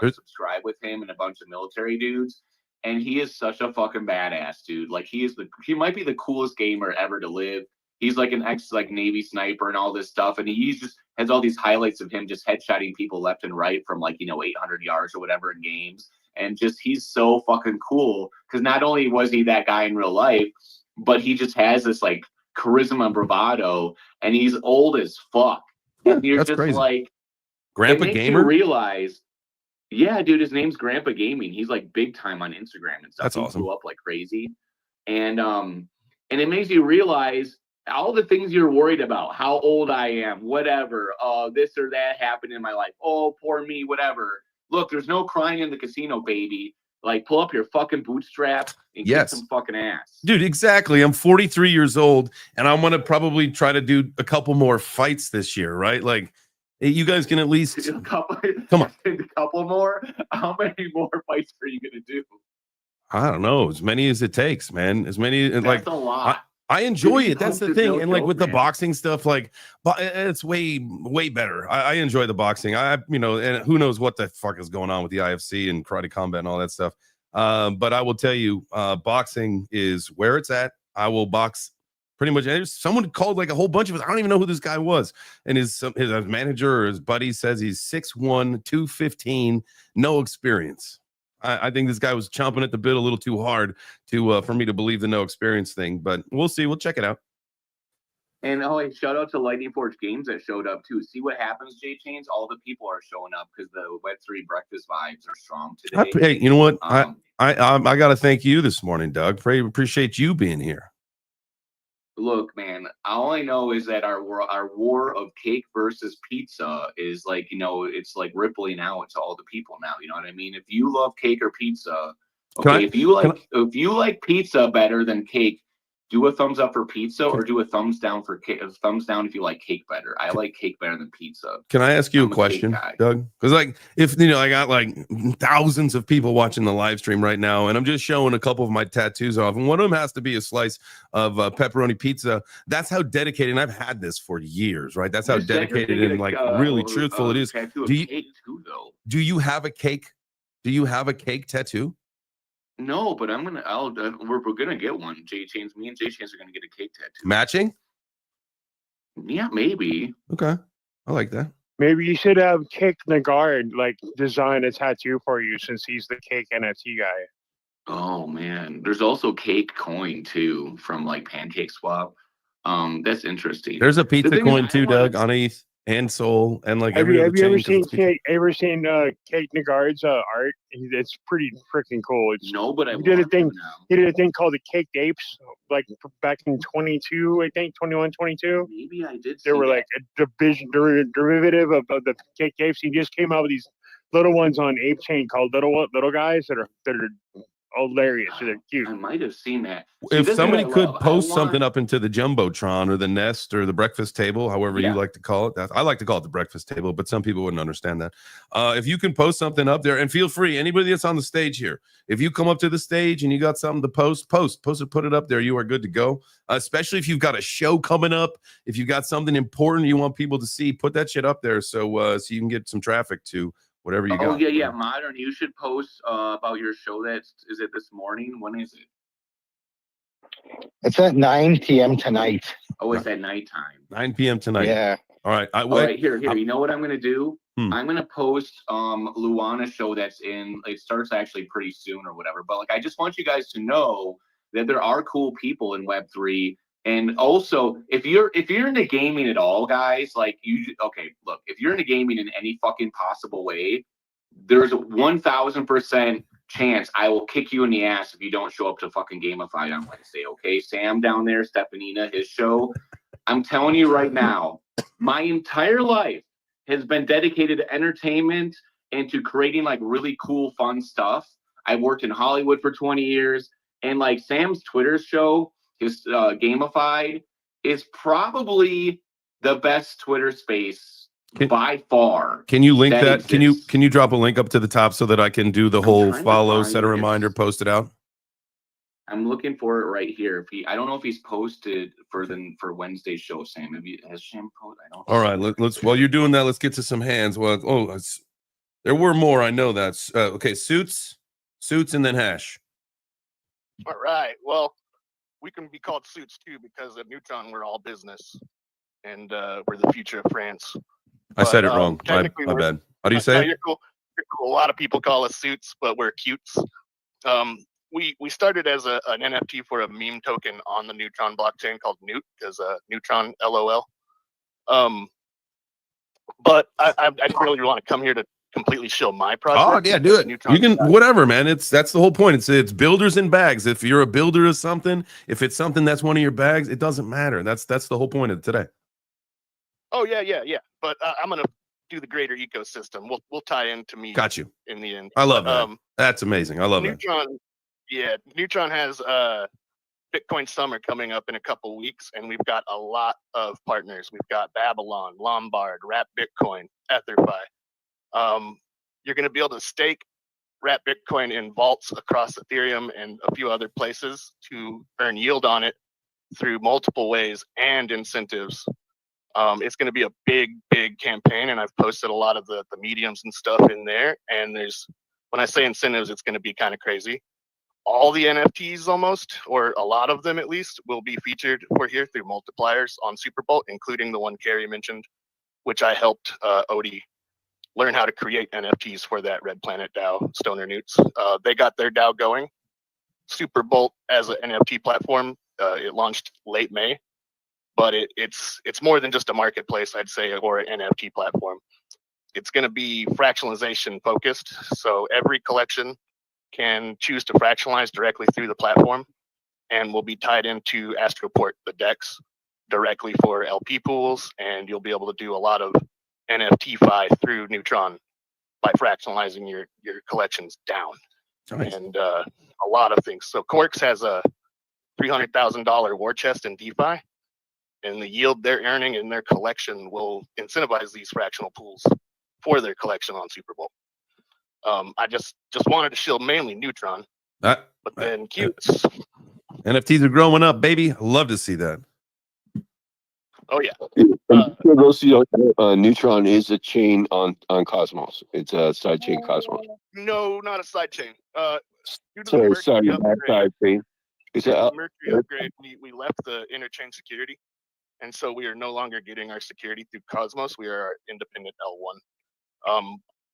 on Subscribe with him and a bunch of military dudes, and he is such a fucking badass, dude. Like, he might be the coolest gamer ever to live. He's like an ex like Navy sniper and all this stuff, and he just has all these highlights of him just headshotting people left and right from like 800 yards or whatever in games, and just he's so fucking cool because not only was he that guy in real life, but he just has this like charisma and bravado, and he's old as fuck. Yeah, and you're that's just crazy. like, Grandpa it makes Gamer. you realize, yeah, dude, his name's Grandpa Gaming. He's like big time on Instagram and stuff. That's he awesome. Blew up like crazy, and it makes you realize all the things you're worried about. How old I am, whatever. This or that happened in my life. Oh, poor me, whatever. Look, there's no crying in the casino, baby. Like, pull up your fucking bootstrap and kick some fucking ass. Dude, exactly. I'm 43 years old, and I'm going to probably try to do a couple more fights this year, right? Like, you guys can at least... Come on. A couple more? How many more fights are you going to do? I don't know. As many as it takes, man. As many... That's like a lot. I enjoy it. That's the thing. No And like joke, with the man. boxing stuff, like, it's way better. I enjoy the boxing. And who knows what the fuck is going on with the IFC and karate combat and all that stuff. But I will tell you, boxing is where it's at. I will box pretty much. Someone called like a whole bunch of us. I don't even know who this guy was. And his manager or his buddy says he's 6'1", 215, no experience. I think this guy was chomping at the bit a little too hard for me to believe the no experience thing, but we'll see. We'll check it out. And hey, shout out to Lightning Forge Games that showed up too. See what happens, J Chains? All the people are showing up because the Web3 breakfast vibes are strong today. Hey, you know what? I got to thank you this morning, Doug. Appreciate you being here. Look, man, all I know is that our war of cake versus pizza is like, it's like rippling out to all the people now. You know what I mean? If you love cake or pizza, okay, if you like pizza better than cake, do a thumbs up for pizza or do a thumbs down for cake. Thumbs down if you like cake better. I like cake better than pizza. Can I ask you a question, Doug? Because like, if I got like thousands of people watching the live stream right now, and I'm just showing a couple of my tattoos off, and one of them has to be a slice of pepperoni pizza. That's how dedicated. And I've had this for years, right? That's how dedicated and like really truthful it is. Do you have a cake? Do you have a cake tattoo? No, but we're gonna get one. J Chains, me and J Chains are gonna get a cake tattoo. Matching? Yeah, maybe. Okay, I like that. Maybe you should have Cake Nagard like design a tattoo for you since he's the cake NFT guy. Oh man, there's also Cake Coin too from like Pancake Swap. That's interesting. There's a pizza coin too, Doug, on ETH and Soul and like have you ever seen Cake Nagard's art? It's pretty freaking cool. But he did a thing. He did a thing called the Cake Apes, like back in 22, I think 21, 22. Maybe I did. They were like a derivative of the Cake Apes. He just came out with these little ones on Ape Chain called little guys that are hilarious. They're cute. I might have seen that. If somebody could post something up into the Jumbotron or the Nest or the breakfast table, however you like to call it. I like to call it the breakfast table, but some people wouldn't understand that. If you can post something up there, and feel free, anybody that's on the stage here, if you come up to the stage and you got something to post it, put it up there. You are good to go. Especially if you've got a show coming up, if you got something important you want people to see, put that shit up there so you can get some traffic to whatever you got. Oh yeah, Modern. You should post about your show. Is it this morning? When is it? It's at 9 p.m. tonight. Oh, it's at nighttime. 9 p.m. tonight. Yeah. All right. All right. Here. You know what I'm gonna do? I'm gonna post Luana's show that's in. It starts actually pretty soon or whatever. But like, I just want you guys to know that there are cool people in Web3. And also, if you're into gaming at all, guys, like look, if you're into gaming in any fucking possible way, there's a 1,000% chance I will kick you in the ass if you don't show up to fucking Gamify on Wednesday. Okay, Sam down there, Stefanina, his show. I'm telling you right now, my entire life has been dedicated to entertainment into creating like really cool, fun stuff. I worked in Hollywood for 20 years, and like Sam's Twitter show, his gamified, is probably the best Twitter space by far. Can you link that? exists. Can you drop a link up to the top so that I can do the whole trying to follow, find set a it. reminder, post it out? I'm looking for it right here. If I don't know if he's posted for Wednesday's show. Sam, has Sam posted? I don't. All right, let's while you're doing that, let's get to some hands. Well, there were more. I know that's okay. Suits, and then hash. All right. Well, we can be called Suits too because at Neutron we're all business, and we're the future of France. I said it wrong. My technically bad. How do you say it? You're cool. You're cool. A lot of people call us Suits, but we're Cutes. We started as an NFT for a meme token on the Neutron blockchain called Newt, because Neutron LOL. But I didn't really want to come here to completely show my project. Oh yeah, do it. Neutron, You can whatever, man. That's the whole point. It's builders in bags. If you're a builder of something, if it's something that's one of your bags, it doesn't matter. That's the whole point of today. Oh yeah. But I'm gonna do the greater ecosystem. We'll tie into me. Got you. In the end. I love that. That's amazing. I love Neutron. That. Yeah, Neutron has Bitcoin Summer coming up in a couple weeks, and we've got a lot of partners. We've got Babylon, Lombard, Wrap Bitcoin, EtherFi. You're going to be able to stake Wrap Bitcoin in vaults across Ethereum and a few other places to earn yield on it through multiple ways and incentives. It's going to be a big campaign, and I've posted a lot of the mediums and stuff in there. And when I say incentives, it's going to be kind of crazy. All the NFTs almost, or a lot of them at least, will be featured for here through multipliers on Superbolt, including the one Carrie mentioned, which I helped Odie learn how to create NFTs for that Red Planet DAO, Stoner Newts. They got their DAO going. Superbolt as an NFT platform, it launched late May, but it's more than just a marketplace, I'd say, or an NFT platform. It's going to be fractionalization focused, so every collection can choose to fractionalize directly through the platform and will be tied into Astroport, the DEX, directly for LP pools, and you'll be able to do a lot of NFT-fi through Neutron by fractionalizing your collections down. Nice. And a lot of things. So Quarks has a $300,000 war chest in DeFi, and the yield they're earning in their collection will incentivize these fractional pools for their collection on Superbolt. I just wanted to shield mainly Neutron, but then Cutes. NFTs are growing up, baby. I love to see that. Oh yeah. Neutron is a chain on Cosmos. It's a side chain Cosmos. No, not a side chain. Sorry, backside chain. It's a Mercury upgrade. We left the interchain security, and so we are no longer getting our security through Cosmos. We are our independent L1.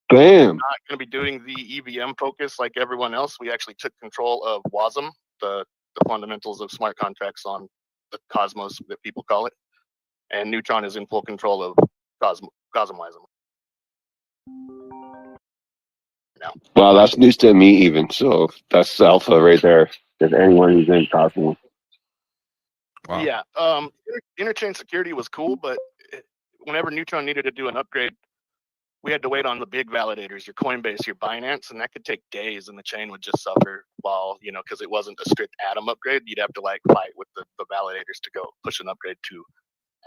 Bam. We're not going to be doing the EVM focus like everyone else. We actually took control of WASM, the fundamentals of smart contracts on the Cosmos that people call it. And Neutron is in full control of Cosmwism. No. Wow, that's news to me even. So that's alpha right there. If anyone who's in Cosmos. Wow. Yeah. Interchain security was cool, but whenever Neutron needed to do an upgrade, we had to wait on the big validators, your Coinbase, your Binance, and that could take days, and the chain would just suffer while, because it wasn't a strict Atom upgrade. You'd have to fight with the validators to go push an upgrade to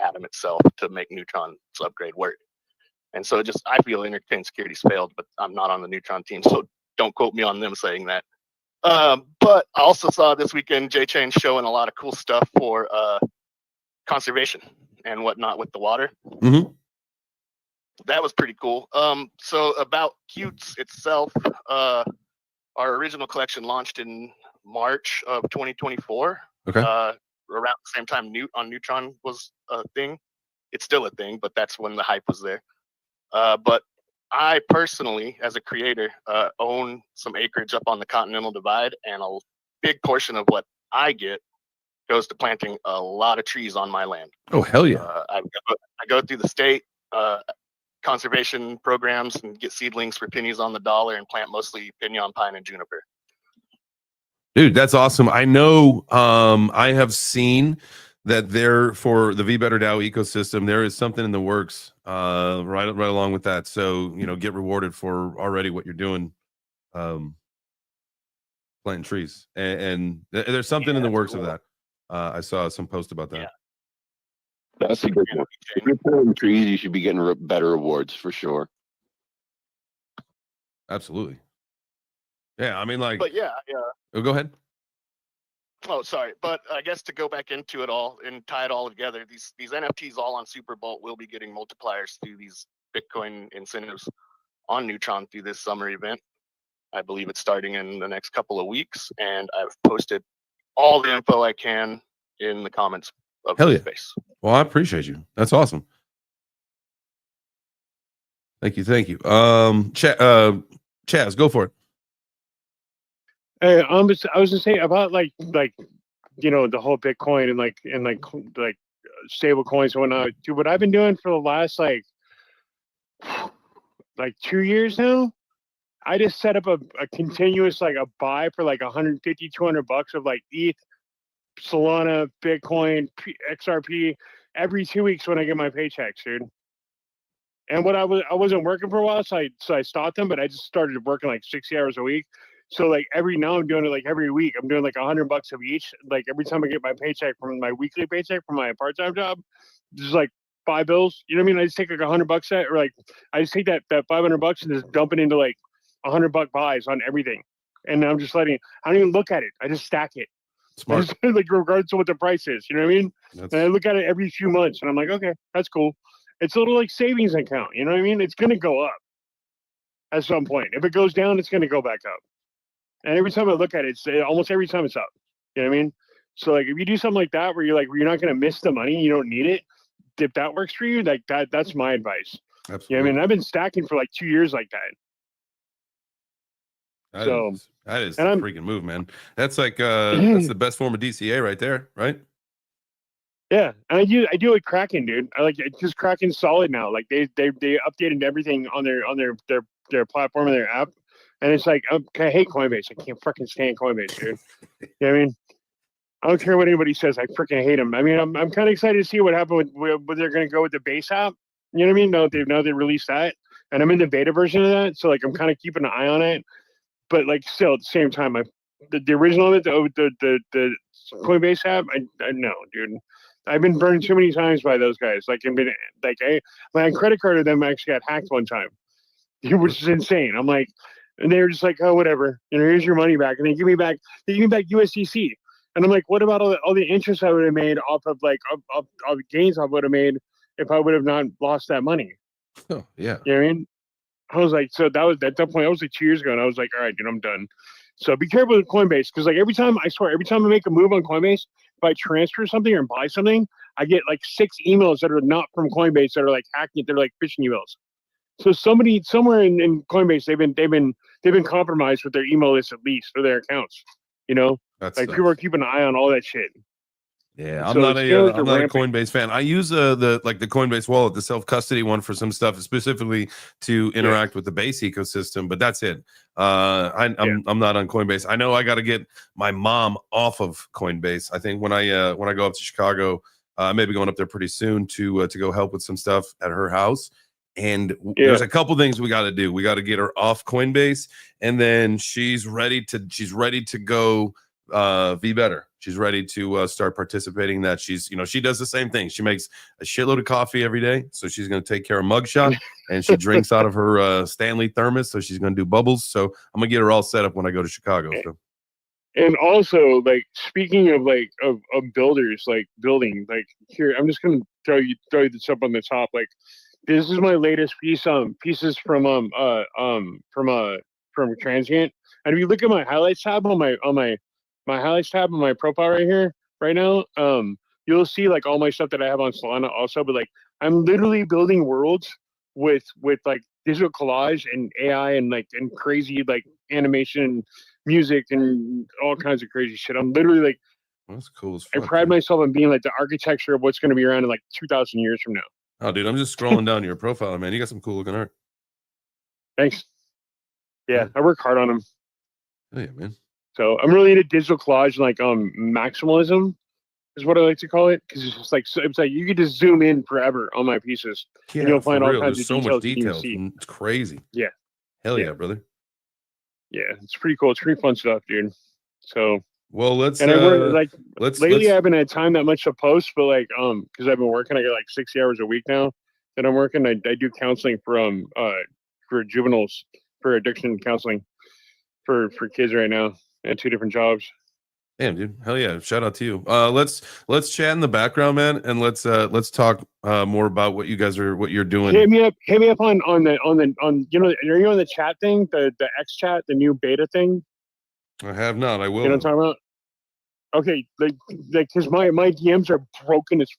Atom itself to make Neutron's upgrade work. And so I feel interchain security's failed, but I'm not on the Neutron team, so don't quote me on them saying that. But I also saw this weekend J-Chain showing a lot of cool stuff for conservation and whatnot with the water. Mm-hmm. That was pretty cool. So about Cutes itself, our original collection launched in March of 2024. Okay. Around the same time Newt on Neutron was a thing. It's still a thing, but that's when the hype was there. But I personally, as a creator, own some acreage up on the Continental Divide, and a big portion of what I get goes to planting a lot of trees on my land. Oh, hell yeah. I go through the state conservation programs and get seedlings for pennies on the dollar and plant mostly pinon, pine, and juniper. Dude, that's awesome. I know I have seen that there for the VBetter DAO ecosystem, there is something in the works right along with that. So, get rewarded for already what you're doing, planting trees. And there's something in the works of that. I saw some post about that. Yeah. That's a good one. If you're planting trees, you should be getting better awards for sure. Absolutely. Yeah, I mean, But yeah. Oh, go ahead. Oh, sorry. But I guess to go back into it all and tie it all together, these NFTs all on Superbolt will be getting multipliers through these Bitcoin incentives on Neutron through this summer event. I believe it's starting in the next couple of weeks, and I've posted all the info I can in the comments of Hell the yeah. space. Well, I appreciate you. That's awesome. Thank you. Chaz, go for it. Hey, I was gonna say about like the whole Bitcoin and like stable coins and whatnot. Dude, what I've been doing for the last like 2 years now, I just set up a continuous a buy for like 150, $200 of like ETH, Solana, Bitcoin, XRP every 2 weeks when I get my paychecks, dude. And I wasn't working for a while, so I stopped them, but I just started working like 60 hours a week. So like now I'm doing it like every week. I'm doing like $100 of each. Like every time I get my paycheck from my weekly paycheck from my part-time job, just like 5 bills. You know what I mean? I just take like $100 set, or like I just take that $500 and just dump it into like $100 buys on everything. And I'm just I don't even look at it. I just stack it. Smart. Just, like regardless of what the price is. You know what I mean? And I look at it every few months and I'm like, okay, that's cool. It's a little like savings account. You know what I mean? It's going to go up at some point. If it goes down, it's going to go back up. And every time I look at it, almost every time it's up. You know what I mean? So like if you do something like that where you're not going to miss the money, you don't need it. If that works for you, like that's my advice. Absolutely. You know what I mean? I've been stacking for like 2 years like that. That is the freaking move, man. That's like that's the best form of DCA right there, right? Yeah, and I do it Kraken, dude. I like it, just Kraken's solid now. Like they updated everything on their platform and their app, and it's like I hate Coinbase. I can't freaking stand Coinbase, dude. You know what I mean? I don't care what anybody says. I freaking hate them. I mean, I'm kind of excited to see what happened with they're going to go with the base app. You know what I mean? Now they released that, and I'm in the beta version of that, so like I'm kind of keeping an eye on it. But like still at the same time, the original of it, the Coinbase app, I know, dude. I've been burned too many times by those guys. Like my credit card of them actually got hacked one time, which is insane. I'm like, and they were just like, oh, whatever. Here's your money back, and they give me back USDC. And I'm like, what about all the interest I would have made off of of the gains I would have made if I would have not lost that money? Oh yeah. You know what I mean? I was like, so that was at that point. I was like 2 years ago, and I was like, all right, dude, I'm done. So be careful with Coinbase, because like every time I make a move on Coinbase, if I transfer something or buy something, I get like 6 emails that are not from Coinbase that are like hacking. They're like phishing emails. So somebody somewhere in Coinbase, they've been compromised with their email list at least, or their accounts. People are keeping an eye on all that shit. Yeah, I'm not a Coinbase fan. I use the Coinbase wallet, the self-custody one, for some stuff, specifically to interact with the base ecosystem, but that's it. I'm not on Coinbase. I know I got to get my mom off of Coinbase. I think when I go up to Chicago, I may be going up there pretty soon to go help with some stuff at her house. And there's a couple things we got to do. We got to get her off Coinbase, and then she's ready to go VBetter. She's ready to start participating in that. She does the same thing. She makes a shitload of coffee every day, so she's going to take care of Mugshot, and she drinks out of her Stanley thermos, so she's going to do bubbles. So I'm going to get her all set up when I go to Chicago. So. And also, like, speaking of of builders, like building, like, here, I'm just going to throw this up on the top. Like, this is my latest pieces from Transient. And if you look at my highlights tab on my highlights tab on my profile right here, right now, you'll see like all my stuff that I have on Solana also. But like, I'm literally building worlds with like digital collage and AI and crazy like animation, music, and all kinds of crazy shit. I'm literally like, that's cool as fuck, I pride myself on being like the architecture of what's going to be around in like 2,000 years from now. Oh, dude, I'm just scrolling down your profile, man. You got some cool looking art. Thanks. Yeah, I work hard on them. Oh, yeah, man. So I'm really into digital collage and like maximalism. is what I like to call it, because it's just like it's like you could just zoom in forever on my pieces, and you'll find all kinds There's of so much details you didn't details. see. It's crazy. Yeah. Hell Yeah. yeah, brother. Yeah, it's pretty cool. It's pretty fun stuff, dude. So well, let's and I work like lately. I haven't had time that much to post, but like because I've been working, I get like 60 hours a week now that I'm working. I do counseling for juveniles, for addiction counseling for kids right now at 2 different jobs. Damn, dude. Hell yeah. Shout out to you. Let's chat in the background, man, and let's talk more about what you're doing. Hit me up on you know, are you on the chat thing, the X chat, the new beta thing? I have not. I will. You know what I'm talking about? Okay, like because my DMs are broken as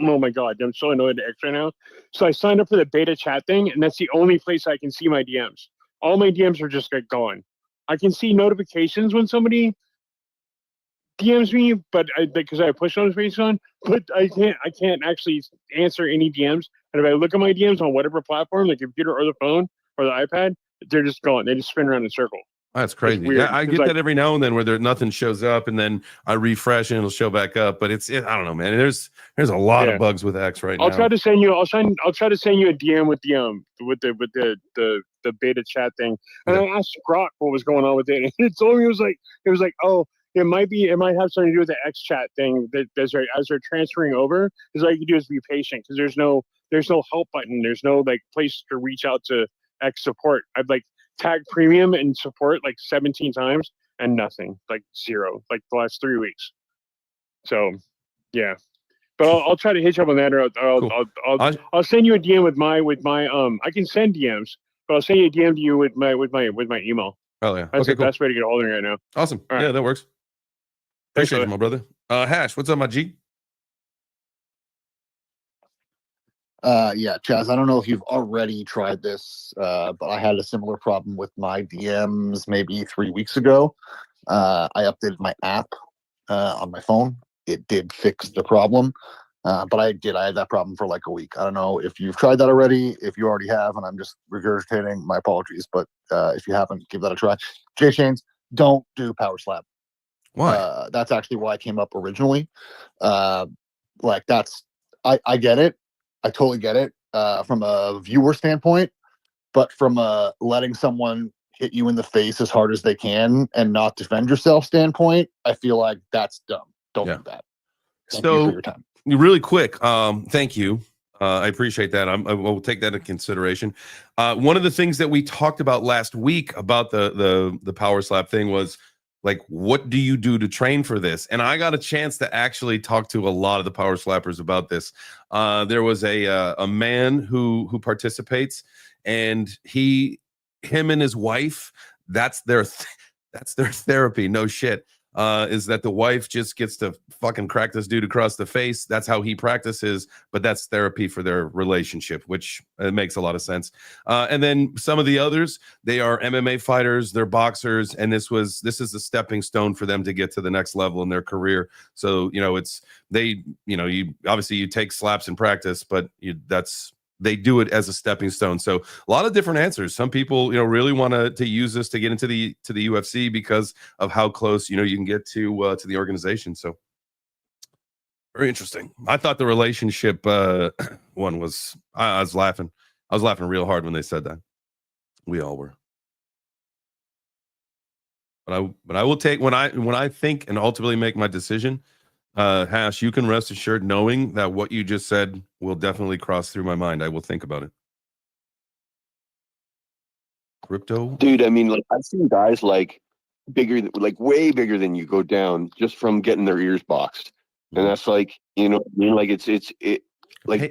oh my god, I'm so annoyed at X right now. So I signed up for the beta chat thing, and that's the only place I can see my DMs. All my DMs are just like gone. I can see notifications when somebody DMs me, but because I have push notifications on, but I can't actually answer any DMs. And if I look at my DMs on whatever platform, the computer or the phone or the iPad, they're just gone. They just spin around in a circle. That's crazy. Yeah, I get that every now and then where nothing shows up, and then I refresh and it'll show back up. But I don't know, man. There's a lot of bugs with X right now. I'll try to send you a DM with the beta chat thing. And I asked Grok what was going on with it, and it told me it was like, oh, it might have something to do with the X chat thing that as they're transferring over. Is all you can do is be patient because there's no help button. There's no like place to reach out to X support. I've like tagged premium and support like 17 times and nothing, like 0, like the last 3 weeks. So yeah, but I'll try to hit you up on that, or I'll send you a DM with my I can send DMs, but I'll send you a DM to you with my email. Oh yeah, that's the best way to get a hold of me right now. Awesome. All right. Yeah, that works. Appreciate you, my brother. Hash, what's up, my G? Yeah, Chaz, I don't know if you've already tried this, but I had a similar problem with my DMs maybe 3 weeks ago. I updated my app on my phone. It did fix the problem, but I had that problem for like a week. I don't know if you've tried that already. If you already have, and I'm just regurgitating, my apologies. But if you haven't, give that a try. J Chains, don't do Power Slap. Why? That's actually why I came up originally. I get it. I totally get it from a viewer standpoint, but from a letting someone hit you in the face as hard as they can and not defend yourself standpoint, I feel like that's dumb. Don't do that. Thank you for your time. Really quick, thank you. I appreciate that. I will take that into consideration. One of the things that we talked about last week about the Power Slap thing was like, what do you do to train for this? And I got a chance to actually talk to a lot of the Power Slappers about this. There was a man who participates, and him and his wife, that's their therapy. No shit. Is that the wife just gets to fucking crack this dude across the face. That's how he practices, but that's therapy for their relationship, which makes a lot of sense. And then some of the others, they are MMA fighters, they're boxers, and this is a stepping stone for them to get to the next level in their career. So, you obviously take slaps in practice, but they do it as a stepping stone. So a lot of different answers. Some people, really want to use this to get into the UFC because of how close, you can get to the organization. So very interesting. I thought the relationship one was, I was laughing. I was laughing real hard when they said that. We all were. But I will take when I think and ultimately make my decision. Hash, you can rest assured knowing that what you just said will definitely cross through my mind. I will think about it. Crypto, dude. I mean, like, I've seen guys like way bigger than you go down just from getting their ears boxed, and that's like, like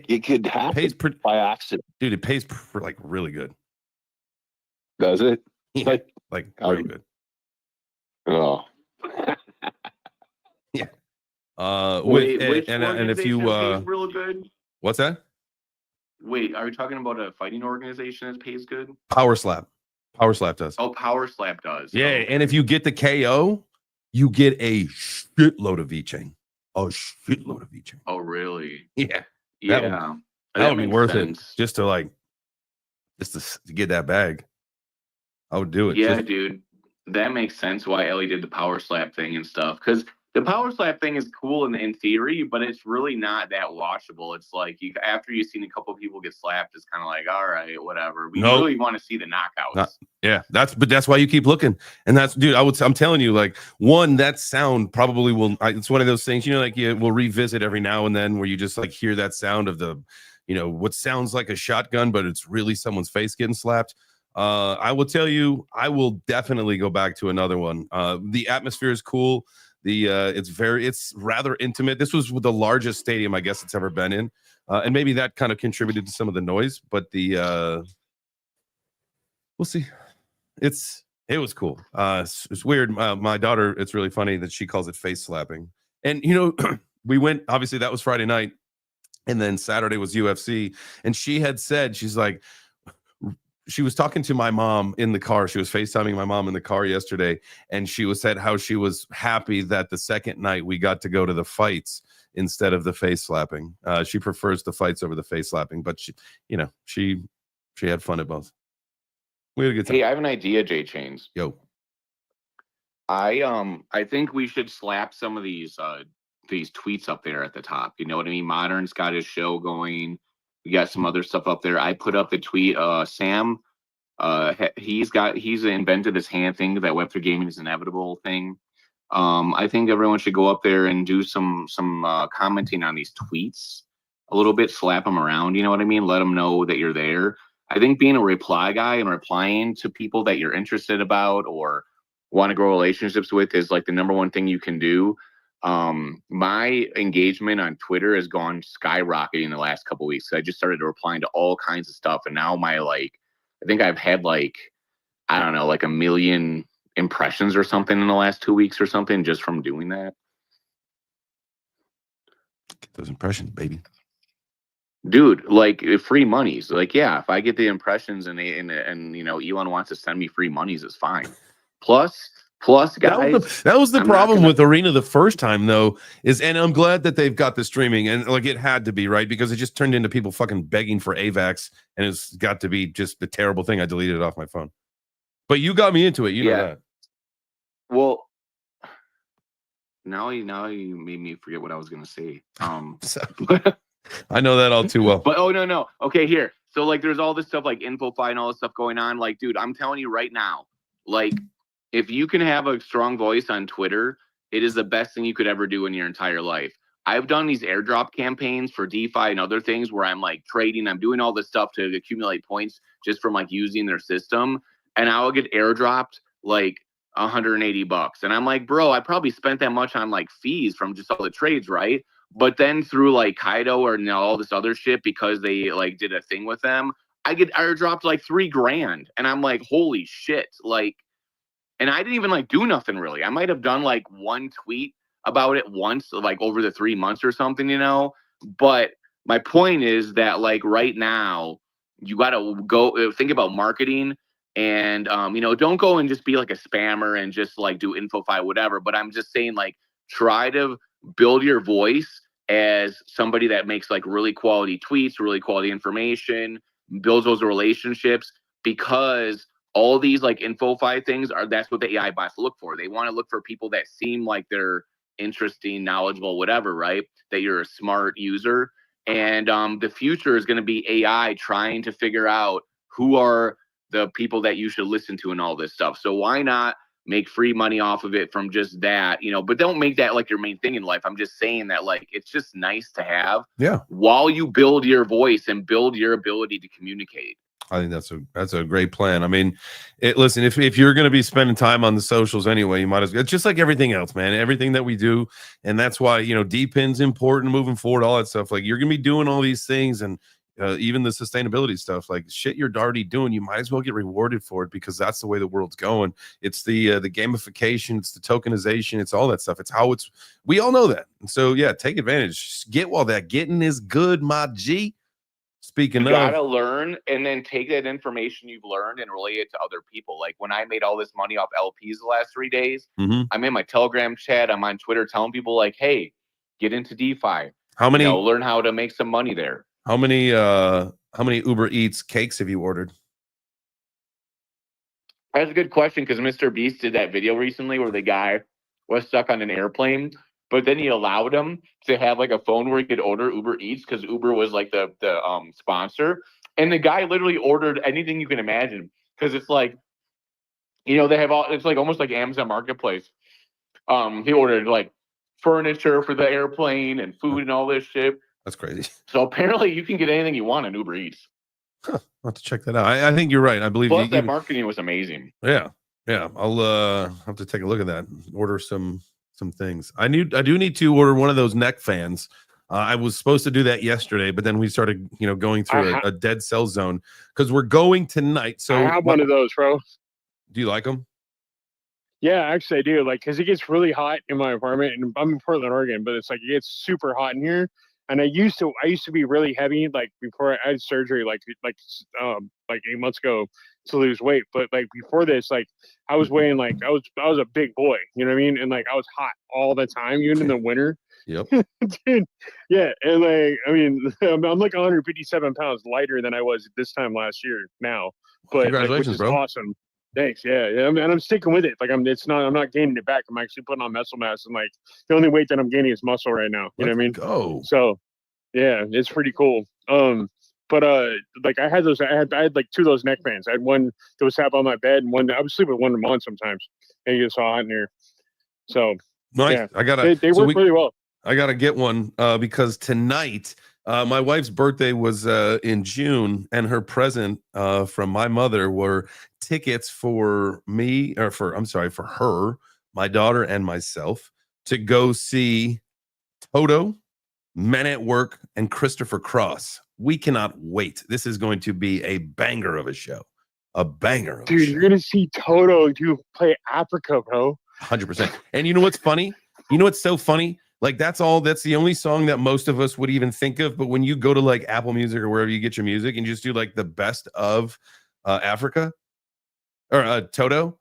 it could happen by accident. Dude, it pays for like really good. Does it? Yeah, like real good. Oh. Yeah. Wait, and if you pays real good. What's that? Wait, are we talking about a fighting organization that pays good? Power Slap. Power Slap does. Oh, Power Slap does. Yeah, okay. And if you get the KO, you get a shitload of V-Chain. A shitload of V-Chain. Oh, really? Yeah. Yeah. That would be worth it just to get that bag. I would do it. Yeah, dude. That makes sense why Ellie did the Power Slap thing and stuff. Because The power slap thing is cool in theory, but it's really not that watchable. It's like after you've seen a couple of people get slapped, it's kind of like, all right, whatever. We really want to see the knockouts. But that's why you keep looking. And that's, dude, I'm telling you, like, one, that sound probably will. It's one of those things, like you will revisit every now and then where you just like hear that sound of the, what sounds like a shotgun, but it's really someone's face getting slapped. I will tell you, I will definitely go back to another one. The atmosphere is cool. It's rather intimate. This was the largest stadium I guess it's ever been in, and maybe that kind of contributed to some of the noise. But we'll see. It was cool. It's weird. My daughter, it's really funny that she calls it face slapping. And we went. Obviously, that was Friday night, and then Saturday was UFC. And she had said, she's like, she was talking to my mom in the car. She was FaceTiming my mom in the car yesterday, and she said how she was happy that the second night we got to go to the fights instead of the face slapping. She prefers the fights over the face slapping, but she had fun at both. We had a good time. Hey, I have an idea, J Chains. Yo. I think we should slap some of these tweets up there at the top. You know what I mean? Modern's got his show going. We got some other stuff up there. I put up the tweet. Sam, he's invented this hand thing that Web3 gaming is inevitable thing. I think everyone should go up there and do some commenting on these tweets a little bit, slap them around. You know what I mean? Let them know that you're there. I think being a reply guy and replying to people that you're interested about or want to grow relationships with is like the number one thing you can do. My engagement on Twitter has gone skyrocketing the last couple of weeks. I just started replying to all kinds of stuff, and now I think I've had I don't know, like 1 million impressions or something in the last 2 weeks or something just from doing that. Get those impressions, baby. Dude, like free monies. Like, yeah, if I get the impressions and Elon wants to send me free monies, it's fine. Plus, guys, that was the problem with Arena the first time, though, and I'm glad that they've got the streaming, and like it had to be, right? Because it just turned into people fucking begging for AVAX, and it's got to be just a terrible thing. I deleted it off my phone. But you got me into it, you know that. Well, now you made me forget what I was gonna say. I know that all too well. But no. Okay, here. So like there's all this stuff like InfoFi and all this stuff going on. Like, dude, I'm telling you right now, like, if you can have a strong voice on Twitter, it is the best thing you could ever do in your entire life. I've done these airdrop campaigns for DeFi and other things where I'm like trading, I'm doing all this stuff to accumulate points just from like using their system. And I will get airdropped like $180. And I'm like, bro, I probably spent that much on like fees from just all the trades, right? But then through like Kaido or all this other shit, because they like did a thing with them, I get airdropped like $3,000. And I'm like, holy shit. Like, and I didn't even like do nothing really. I might have done like one tweet about it once, like over the 3 months or something, But my point is that like right now, you got to go think about marketing and, don't go and just be like a spammer and just like do InfoFi, whatever. But I'm just saying, like, try to build your voice as somebody that makes like really quality tweets, really quality information, builds those relationships, because all these like InfoFi things that's what the AI bots look for. They want to look for people that seem like they're interesting, knowledgeable, whatever, right? That you're a smart user. And the future is going to be AI trying to figure out who are the people that you should listen to and all this stuff. So why not make free money off of it from just that, but don't make that like your main thing in life. I'm just saying that like, it's just nice to have while you build your voice and build your ability to communicate. I think that's a great plan. I mean, listen, if you're going to be spending time on the socials anyway, you might as well. It's just like everything else, man. Everything that we do, and that's why D-Pin's important moving forward. All that stuff. Like you're going to be doing all these things, and even the sustainability stuff. Like shit, you're already doing. You might as well get rewarded for it because that's the way the world's going. It's the gamification, it's the tokenization, it's all that stuff. It's how it's. We all know that. And so yeah, take advantage. Get while that getting is good, my G. Speaking you of, gotta learn and then take that information you've learned and relay it to other people. Like when I made all this money off LPs the last 3 days, I'm in my Telegram chat. I'm on Twitter telling people like, "Hey, get into DeFi. How many? Learn how to make some money there." How many Uber Eats cakes have you ordered? That's a good question because Mr. Beast did that video recently where the guy was stuck on an airplane, but then he allowed him to have like a phone where he could order Uber Eats because Uber was like the sponsor. And the guy literally ordered anything you can imagine because it's like, you know, they have all, it's like almost like Amazon Marketplace. He ordered like furniture for the airplane and food and all this shit. That's crazy. So apparently you can get anything you want on Uber Eats. Huh, I'll have to check that out. I think you're right. I believe Plus that marketing was amazing. Yeah. I'll have to take a look at that. Order some things. I do need to order one of those neck fans. I was supposed to do that yesterday, but then we started, going through a dead cell zone because we're going tonight. So I have one of those, bro. Do you like them? Yeah, actually I do. Like, cause it gets really hot in my apartment, and I'm in Portland, Oregon, but it's like it gets super hot in here. And I used to be really heavy, like before I had surgery, like 8 months ago to lose weight. But like before this, like I was weighing like I was a big boy, you know what I mean? And like I was hot all the time, even in the winter. Yep. Dude, yeah, and like I mean, I'm like 157 pounds lighter than I was this time last year now. But congratulations, which is bro. awesome. Thanks. Yeah. And I'm sticking with it. Like I'm not gaining it back. I'm actually putting on muscle mass, and like the only weight that I'm gaining is muscle right now. You know what I mean? Go. So yeah, it's pretty cool. But like I had like 2 of those neck bands. I had one that was sat on my bed, and one I would sleep with one on sometimes. And you get so hot in here. So nice. yeah, they work really well. I gotta get one because tonight my wife's birthday was in June, and her present from my mother were tickets for her, my daughter, and myself to go see Toto, Men at Work, and Christopher Cross. We cannot wait. This is going to be a banger of a show. A banger of Dude, a show. You're gonna see Toto play Africa, bro. 100%. And you know what's funny? You know what's so funny? Like that's the only song that most of us would even think of. But when you go to like Apple Music or wherever you get your music and just do like the best of Africa or Toto,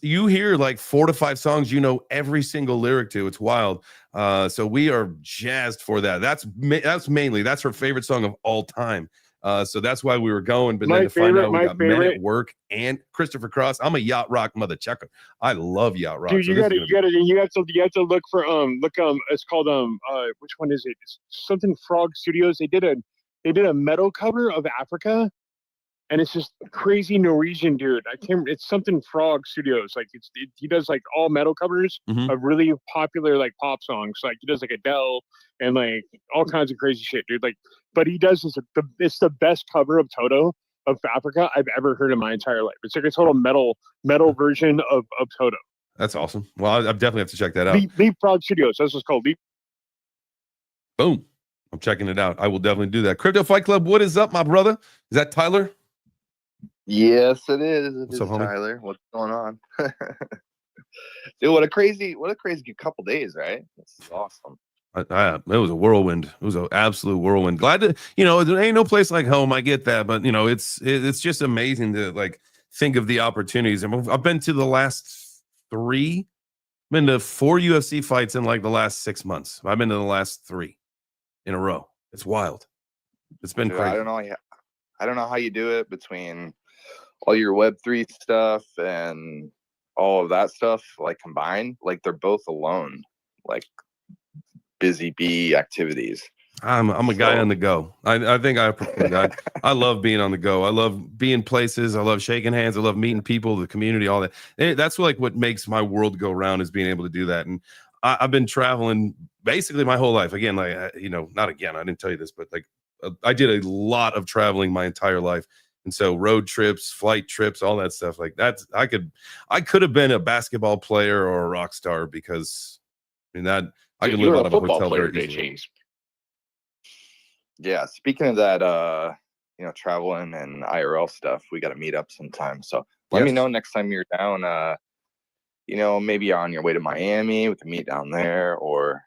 you hear like 4 to 5 songs, every single lyric to. It's wild. So we are jazzed for that. That's her favorite song of all time. So that's why we were going. But then to find out we got Men at Work and Christopher Cross. I'm a yacht rock mother chucker. I love yacht rock. Dude, you have to look for it's called which one is it? It's something Frog Studios. They did a metal cover of Africa, and it's just crazy Norwegian dude. It's something Frog Studios. Like he does like all metal covers of really popular like pop songs. Like he does like Adele and like all kinds of crazy shit, dude. Like, but he does it's the best cover of Toto of Africa I've ever heard in my entire life. It's like a total metal version of Toto. That's awesome. Well, I definitely have to check that out. Leapfrog Studios. That's what's called. Boom. I'm checking it out. I will definitely do that. Crypto Fight Club, what is up, my brother? Is that Tyler? Yes, it is. What's up, homie? Tyler? What's going on? Dude, what a crazy couple days, right? This is awesome. It was a whirlwind. It was an absolute whirlwind. Glad to, there ain't no place like home. I get that, but it's just amazing to like think of the opportunities. I've been to the last 3. I've been to 4 UFC fights in like the last 6 months. I've been to the last 3 in a row. It's wild. It's been crazy. I don't know how you do it between all your Web3 stuff and all of that stuff, like combined. Like they're both alone, like busy bee activities. I'm a guy on the go. I think I prefer that. I love being on the go. I love being places. I love shaking hands. I love meeting people, the community, all that. That's like what makes my world go round, is being able to do that. And I've been traveling basically my whole life. Again, like not again. I didn't tell you this, but like I did a lot of traveling my entire life. And so road trips, flight trips, all that stuff like that. I could have been a basketball player or a rock star because I could live out of a hotel very easily. Yeah, speaking of that, traveling and IRL stuff, we got to meet up sometime. So let me know next time you're down. Maybe on your way to Miami, we can meet down there, or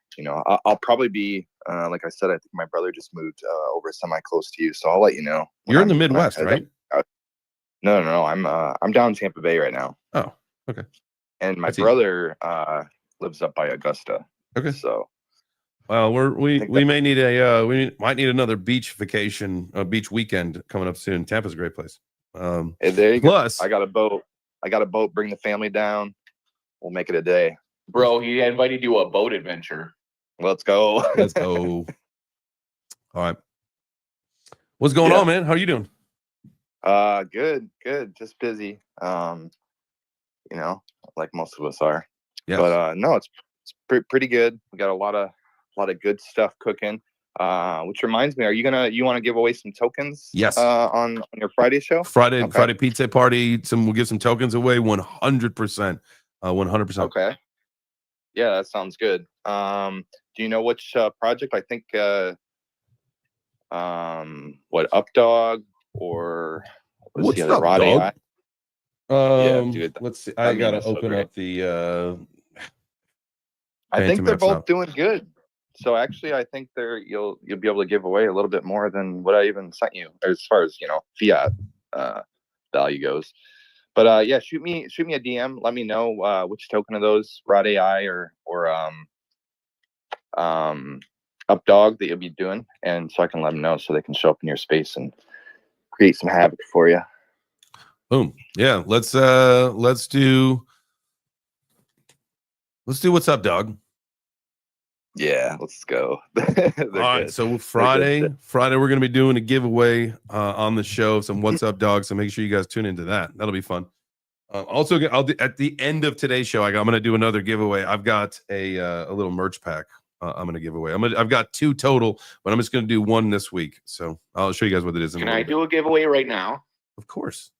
I'll probably be like I said, I think my brother just moved over semi close to you, so I'll let you know. You're in the Midwest, right? No, I'm down in Tampa Bay right now. Oh, okay. And my brother lives up by Augusta. Okay. So, well, we might need another beach vacation, a beach weekend coming up soon. Tampa's a great place. There you go. I got a boat. Bring the family down. We'll make it a day. Bro, he invited you to a boat adventure. Let's go. Let's go. All right. What's going on, man? How are you doing? Good. Just busy. Like most of us are. Yes. But no, it's pretty good. We got a lot of good stuff cooking. Which reminds me, you want to give away some tokens? Yes. On your Friday show? Friday pizza party. We'll give some tokens away. 100%. 100%. Okay. Yeah, that sounds good. Do you know which project? I think Updog or what's the other up, Rod dog? AI? Dude, Let's see. I gotta open up the. I think they're both now. doing good. So actually, I think you'll be able to give away a little bit more than what I even sent you, as far as fiat value goes. But yeah, shoot me a DM. Let me know which token of those, Rod AI or Updog, that you'll be doing, and so I can let them know so they can show up in your space and create some havoc for you. Boom. Yeah. Let's do what's up, dog. Yeah, let's go. All right. So Friday, we're gonna be doing a giveaway on the show, some What's Up, Dog. So make sure you guys tune into that. That'll be fun. Also, I'll do, at the end of today's show, I'm gonna do another giveaway. I've got a little merch pack. I'm gonna give away. I've got 2 total, but I'm just gonna do 1 this week. So I'll show you guys what it is. Can I do a giveaway right now? Of course.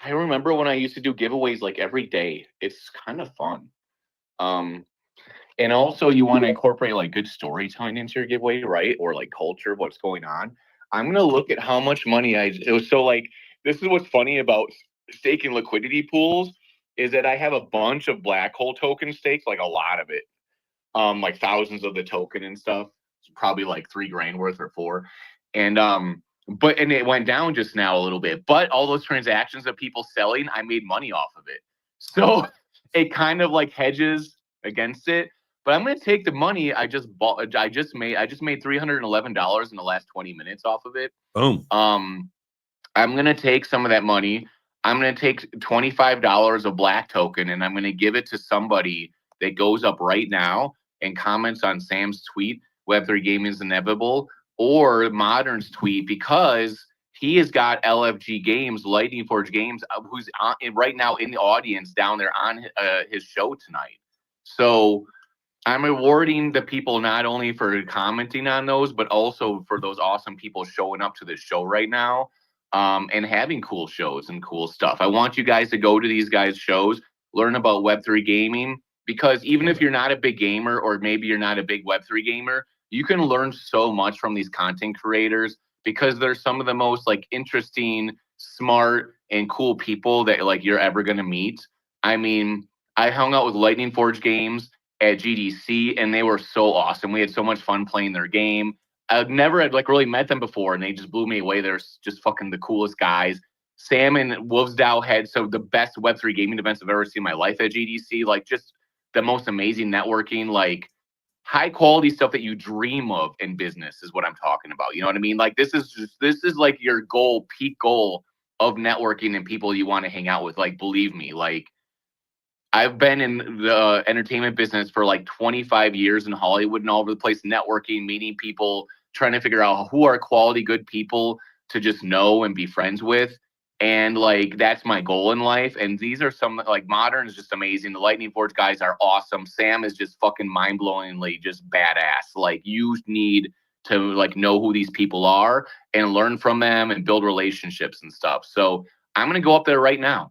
I remember when I used to do giveaways like every day. It's kind of fun. And also you want to incorporate like good storytelling into your giveaway, right? Or like culture, what's going on. I'm going to look at how much money this is what's funny about staking liquidity pools is that I have a bunch of black hole token stakes, like a lot of it. Like thousands of the token and stuff. It's probably like $3,000 worth or 4. And and it went down just now a little bit. But all those transactions of people selling, I made money off of it. So it kind of like hedges against it. But I'm gonna take the money I just bought. I just made $311 in the last 20 minutes off of it. Boom. I'm gonna take some of that money. I'm gonna take $25 of black token, and I'm gonna give it to somebody that goes up right now and comments on Sam's tweet, Web3 Gaming is inevitable, or Modern's tweet, because he has got LFG Games, Lightning Forge Games, who's right now in the audience down there on his show tonight. So I'm rewarding the people not only for commenting on those, but also for those awesome people showing up to this show right now and having cool shows and cool stuff. I want you guys to go to these guys' shows, learn about Web3 gaming, because even if you're not a big gamer, or maybe you're not a big Web3 gamer, you can learn so much from these content creators, because they're some of the most like interesting, smart, and cool people that like you're ever going to meet. I mean, I hung out with Lightning Forge Games at GDC, and they were so awesome. We had so much fun playing their game. I've never had like really met them before, and they just blew me away. They're just fucking the coolest guys. Sam and Wolfsdow had some of the best Web3 gaming events I've ever seen in my life at GDC. Like just the most amazing networking, like high quality stuff that you dream of in business is what I'm talking about. You know what I mean? Like this is like your goal, peak goal of networking and people you want to hang out with. Like, believe me, like I've been in the entertainment business for like 25 years in Hollywood and all over the place, networking, meeting people, trying to figure out who are quality, good people to just know and be friends with. And like, that's my goal in life. And these are some, like, Modern is just amazing. The Lightning Forge guys are awesome. Sam is just fucking mind-blowingly just badass. Like, you need to like know who these people are and learn from them and build relationships and stuff. So I'm going to go up there right now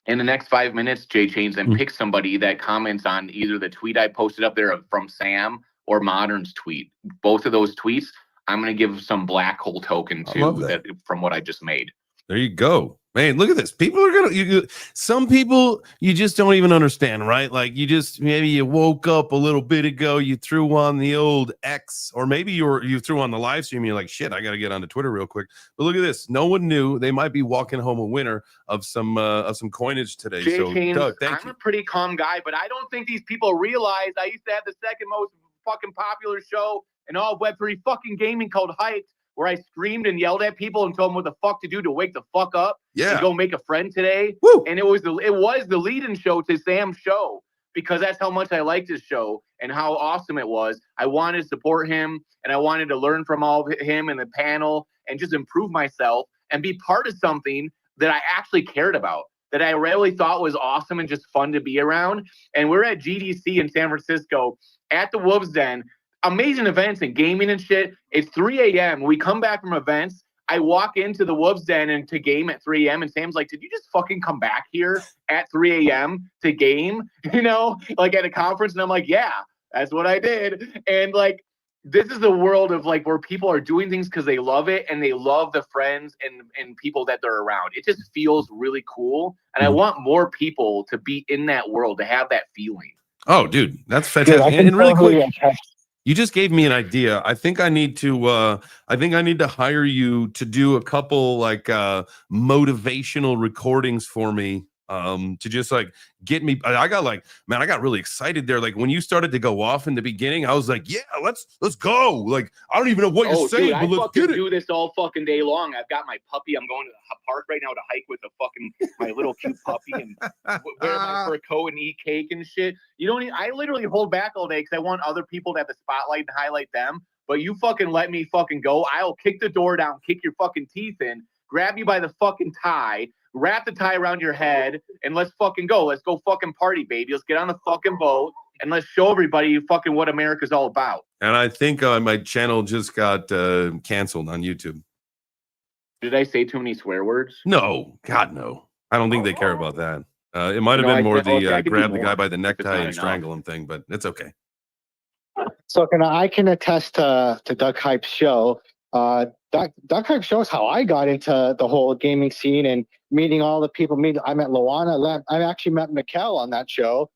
in the next 5 minutes, Jay Chains, and pick somebody that comments on either the tweet I posted up there from Sam or Modern's tweet. Both of those tweets, I'm going to give some black hole token to that from what I just made. There you go, man. Look at this. People are gonna. Some people you just don't even understand, right? Like maybe you woke up a little bit ago, you threw on the old X, or maybe you threw on the live stream. You're like, shit, I got to get onto Twitter real quick. But look at this. No one knew. They might be walking home a winner of some coinage today. Jay so, Chains, Doug, thank you. I'm a pretty calm guy, but I don't think these people realize I used to have the second most fucking popular show in all Web3 fucking gaming called Hyped, where I screamed and yelled at people and told them what the fuck to do to wake the fuck up and go make a friend today. Woo. And it was the lead-in show to Sam's show, because that's how much I liked his show and how awesome it was. I wanted to support him, and I wanted to learn from all of him and the panel and just improve myself and be part of something that I actually cared about, that I really thought was awesome and just fun to be around. And we're at GDC in San Francisco at the Wolves Den. Amazing events and gaming and shit. It's 3 a.m. We come back from events. I walk into the Wolves Den and to game at 3 a.m. and Sam's like, did you just fucking come back here at 3 a.m. to game? You know, like at a conference? And I'm like, yeah, that's what I did. And like, this is the world of like where people are doing things because they love it and they love the friends and people that they're around. It just feels really cool. And I want more people to be in that world, to have that feeling. Oh, dude, that's fantastic. Dude, and really totally quick, you just gave me an idea. I think I need to hire you to do a couple like motivational recordings for me. To just like get me. I got really excited there. Like when you started to go off in the beginning, I was like, yeah, let's go. Like, I don't even know what you're saying, but let's get it. Do this all fucking day long. I've got my puppy. I'm going to the park right now to hike with my little cute puppy and wear my fur coat and eat cake and shit. I literally hold back all day because I want other people to have the spotlight and highlight them. But you fucking let me fucking go. I'll kick the door down, kick your fucking teeth in, grab you by the fucking tie, wrap the tie around your head, and let's fucking go. Let's go fucking party, baby. Let's get on the fucking boat and let's show everybody fucking what America's all about. And I think my channel just got canceled on YouTube. Did I say too many swear words? No, God, no. I don't think they care about that. It might have been more grab the guy by the necktie and strangle him thing, but it's okay. So I can attest to Doug Hype's show. Doug Hype shows how I got into the whole gaming scene and meeting all the people. I met Luana. I actually met Mikkel on that show.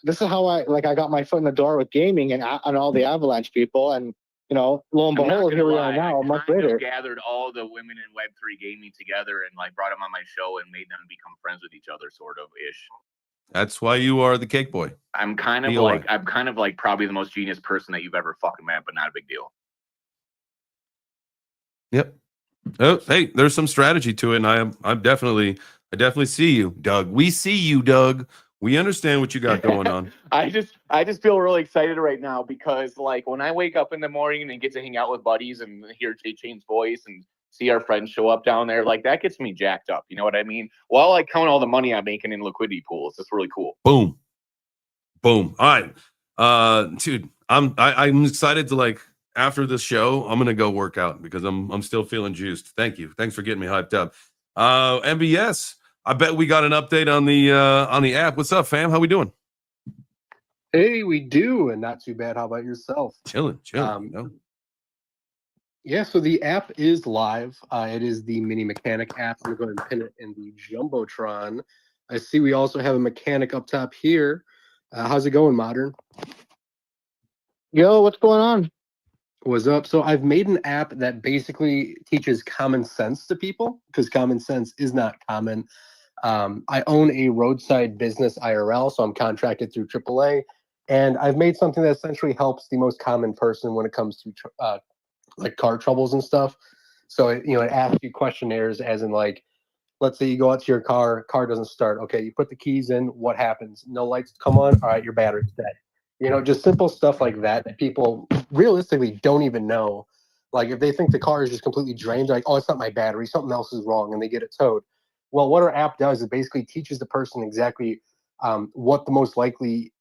This is how I got my foot in the door with gaming and all the Avalanche people. And lo and behold, here we are now, a month later. Gathered all the women in Web3 gaming together and like brought them on my show and made them become friends with each other, sort of ish. That's why you are the cake boy. I'm kind of like probably the most genius person that you've ever fucking met, but not a big deal. Yep. Oh, hey, there's some strategy to it, and I definitely see you, Doug. We see you, Doug. We understand what you got going on. I just feel really excited right now because like when I wake up in the morning and get to hang out with buddies and hear Jay Chain's voice and see our friends show up down there, like that gets me jacked up. You know what I mean? While I count all the money I'm making in liquidity pools, it's really cool. Boom. All right. Dude, I'm excited to like after this show, I'm gonna go work out because I'm still feeling juiced. Thank you. Thanks for getting me hyped up. MBS, I bet we got an update on the app. What's up, fam? How we doing? Hey, we do, and not too bad. How about yourself? Chilling. Yeah, so the app is live. It is the Mini Mechanic app. I'm going to go ahead and pin it in the Jumbotron. I see we also have a mechanic up top here. How's it going, Modern? Yo, what's going on? What's up? So I've made an app that basically teaches common sense to people because common sense is not common. I own a roadside business IRL, so I'm contracted through AAA, and I've made something that essentially helps the most common person when it comes to like car troubles and stuff. So it asks you questionnaires as in like, let's say you go out to your car doesn't start. Okay, you put the keys in, what happens? No lights come on. All right, your battery's dead. Just simple stuff like that people realistically don't even know. Like if they think the car is just completely drained, they're like, oh, it's not my battery, something else is wrong, and they get it towed. Well, what our app does is basically teaches the person exactly what the most likely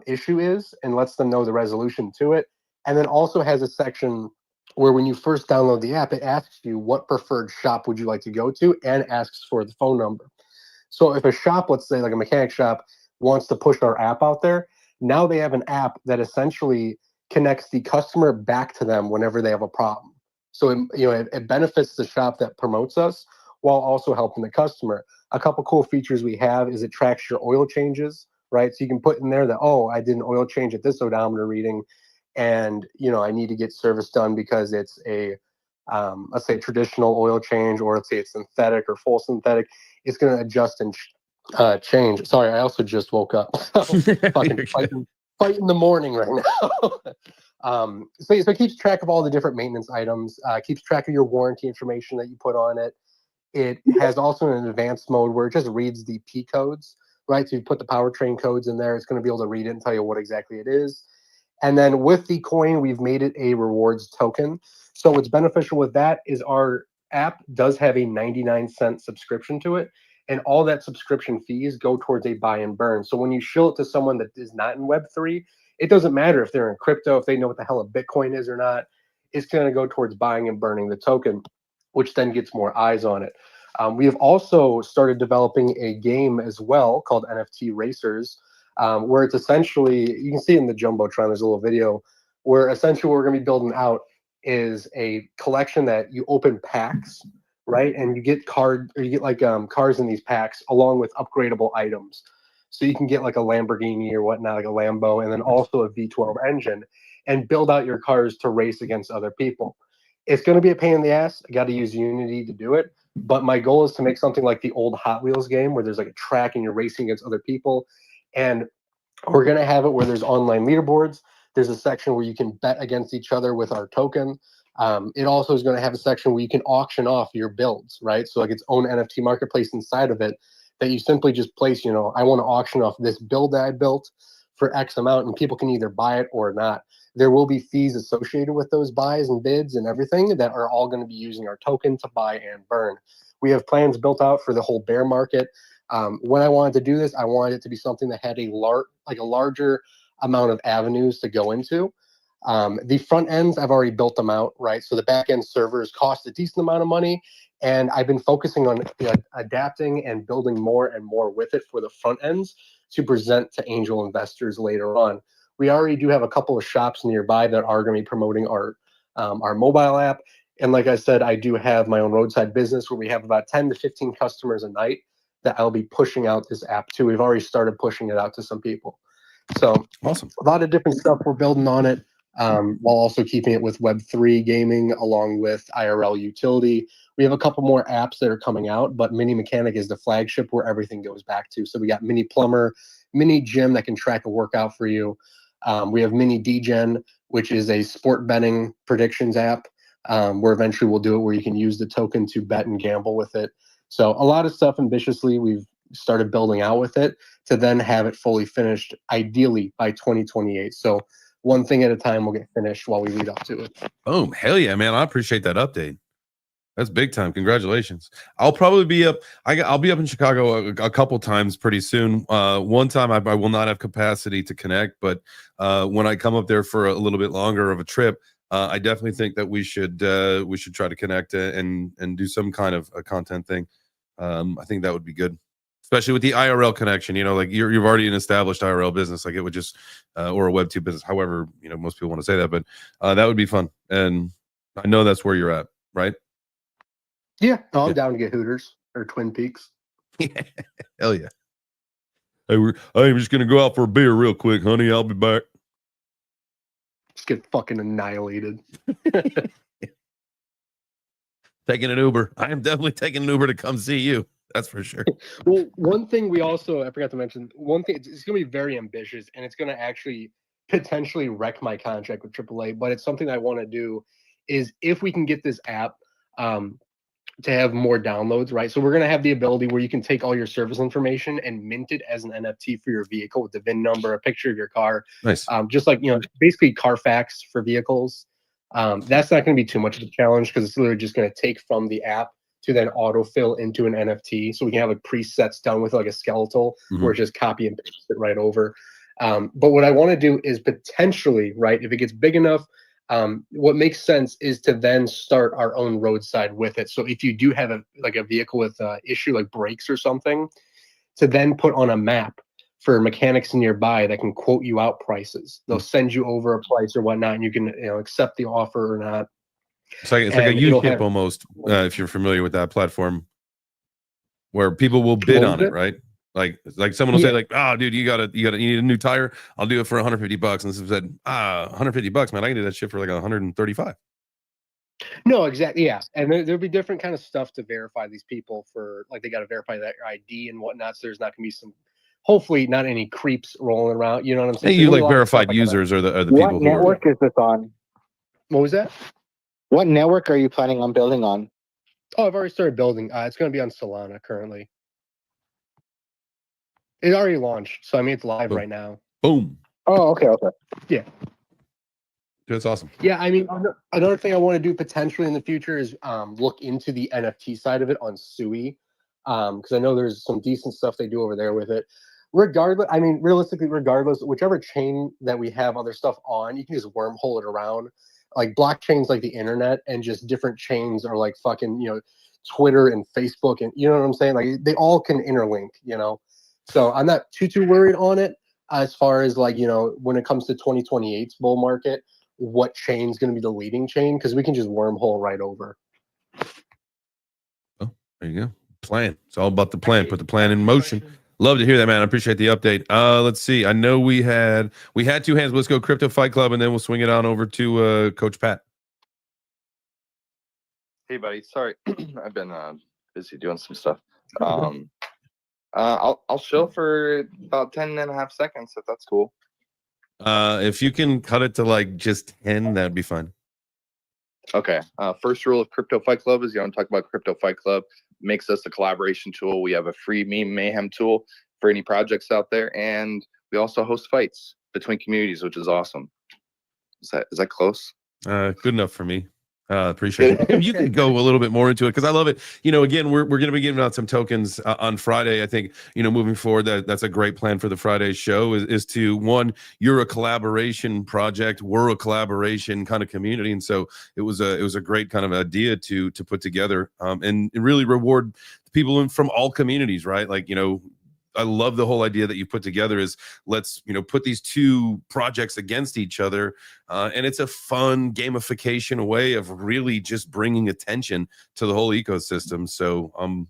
issue is and lets them know the resolution to it. And then also has a section where when you first download the app, it asks you what preferred shop would you like to go to and asks for the phone number. So if a shop, let's say like a mechanic shop, wants to push our app out there, now they have an app that essentially connects the customer back to them whenever they have a problem. So it benefits the shop that promotes us while also helping the customer. A couple cool features we have is it tracks your oil changes, right? So you can put in there that, oh, I did an oil change at this odometer reading, and I need to get service done because it's a let's say traditional oil change, or let's say it's synthetic or full synthetic. It's going to adjust and change. Sorry, I also just woke up. Fucking fight in the morning right now. So it keeps track of all the different maintenance items, keeps track of your warranty information that you put on it. It has also an advanced mode where it just reads the P codes. right? So you put the powertrain codes in there. It's going to be able to read it and tell you what exactly it is. And then with the coin, we've made it a rewards token. So what's beneficial with that is our app does have a 99-cent subscription to it. And all that subscription fees go towards a buy and burn. So when you shill it to someone that is not in Web3, it doesn't matter if they're in crypto, if they know what the hell a Bitcoin is or not. It's going to go towards buying and burning the token, which then gets more eyes on it. We have also started developing a game as well called NFT Racers, where it's essentially, you can see in the Jumbotron, there's a little video, where essentially what we're going to be building out is a collection that you open packs, right? And you get cars in these packs along with upgradable items. So you can get like a Lamborghini or whatnot, like a Lambo, and then also a V12 engine, and build out your cars to race against other people. It's going to be a pain in the ass. I got to use Unity to do it. But my goal is to make something like the old Hot Wheels game where there's like a track and you're racing against other people. And we're going to have it where there's online leaderboards. There's a section where you can bet against each other with our token. It also is going to have a section where you can auction off your builds, right? So like its own NFT marketplace inside of it that you simply just place, I want to auction off this build that I built for X amount, and people can either buy it or not. There will be fees associated with those buys and bids and everything that are all going to be using our token to buy and burn. We have plans built out for the whole bear market. When I wanted to do this, I wanted it to be something that had a larger amount of avenues to go into. The front ends, I've already built them out, right? So the back end servers cost a decent amount of money, and I've been focusing on adapting and building more and more with it for the front ends to present to angel investors later on. We already do have a couple of shops nearby that are going to be promoting our mobile app. And like I said, I do have my own roadside business where we have about 10 to 15 customers a night that I'll be pushing out this app to. We've already started pushing it out to some people. So awesome. A lot of different stuff we're building on it, while also keeping it with Web3 gaming along with IRL utility. We have a couple more apps that are coming out, but Mini Mechanic is the flagship where everything goes back to. So we got Mini Plumber, Mini Gym that can track a workout for you. We have Mini DGen, which is a sport betting predictions app, where eventually we'll do it where you can use the token to bet and gamble with it. So a lot of stuff ambitiously we've started building out with it to then have it fully finished, ideally by 2028. So one thing at a time will get finished while we lead up to it. Boom. Hell yeah, man. I appreciate that update. That's big time. Congratulations. I'll probably be up. I'll be up in Chicago a couple times pretty soon. One time I will not have capacity to connect, but when I come up there for a little bit longer of a trip, I definitely think that we should try to connect and do some kind of a content thing. I think that would be good, especially with the IRL connection. Like you've already an established IRL business, like it would just or a Web2 business. However, most people want to say that, but that would be fun. And I know that's where you're at, right? Yeah, I'm down to get Hooters or Twin Peaks. Hell yeah. Hey, I'm just gonna go out for a beer real quick, honey. I'll be back. Just get fucking annihilated. Taking an Uber. I am definitely taking an Uber to come see you. That's for sure. Well, one thing we also, I forgot to mention, one thing, it's going to be very ambitious and it's going to actually potentially wreck my contract with AAA, but it's something I want to do is if we can get this app to have more downloads, right? So we're going to have the ability where you can take all your service information and mint it as an NFT for your vehicle with the VIN number, a picture of your car. Nice. Just like, basically Carfax for vehicles. That's not going to be too much of a challenge because it's literally just going to take from the app to then autofill into an NFT. So we can have like presets done with like a skeletal where it's just copy and paste it right over. But what I want to do is potentially, right, if it gets big enough, what makes sense is to then start our own roadside with it. So if you do have a vehicle with issue like brakes or something, to then put on a map for mechanics nearby that can quote you out prices. They'll send you over a price or whatnot, and you can accept the offer or not. It's like a U-ship almost, if you're familiar with that platform, where people will bid on it, right? Like someone will say like, "Oh, dude, you need a new tire. I'll do it for $150." And this said, $150, man. I can do that shit for like $135. No, exactly. Yeah, and there'll be different kind of stuff to verify these people for, like they got to verify that ID and whatnot. So there's not gonna be some, hopefully not any creeps rolling around. You know what I'm saying? Hey, you like verified users are the people. What network is this on? What was that? What network are you planning on building on? Oh, I've already started building. It's going to be on Solana currently. It already launched, so I mean it's live Boom. right now. Boom. Oh, okay. Yeah. That's awesome. Yeah, I mean, another thing I want to do potentially in the future is look into the NFT side of it on Sui, because I know there's some decent stuff they do over there with it. Regardless, I mean, realistically, regardless, whichever chain that we have other stuff on, you can just wormhole it around. Like blockchains, like the internet, and just different chains are like fucking, Twitter and Facebook, and you know what I'm saying? Like they all can interlink, So I'm not too worried on it as far as like, when it comes to 2028's bull market, what chain's going to be the leading chain, because we can just wormhole right over. Oh, there you go. Plan. It's all about the plan. Put the plan in motion. Love to hear that, man. I appreciate the update. Let's see. I know we had two hands. Let's go Crypto Fight Club, and then we'll swing it on over to Coach Pat. Hey, buddy. Sorry, I've been busy doing some stuff. I'll show for about 10.5 seconds if that's cool. If you can cut it to like just 10, that'd be fine. Okay. First rule of Crypto Fight Club is you don't talk about Crypto Fight Club. Makes us a collaboration tool. We have a free meme mayhem tool for any projects out there, and we also host fights between communities, which is awesome. Is that close? Good enough for me. Appreciate it. You can go a little bit more into it because I love it. Again, we're going to be giving out some tokens on Friday. I think, moving forward, that's a great plan for the Friday show is to, one, you're a collaboration project. We're a collaboration kind of community. And so it was a great kind of idea to put together and really reward people from all communities, right? Like, I love the whole idea that you put together is let's, put these two projects against each other. And it's a fun gamification way of really just bringing attention to the whole ecosystem. So I'm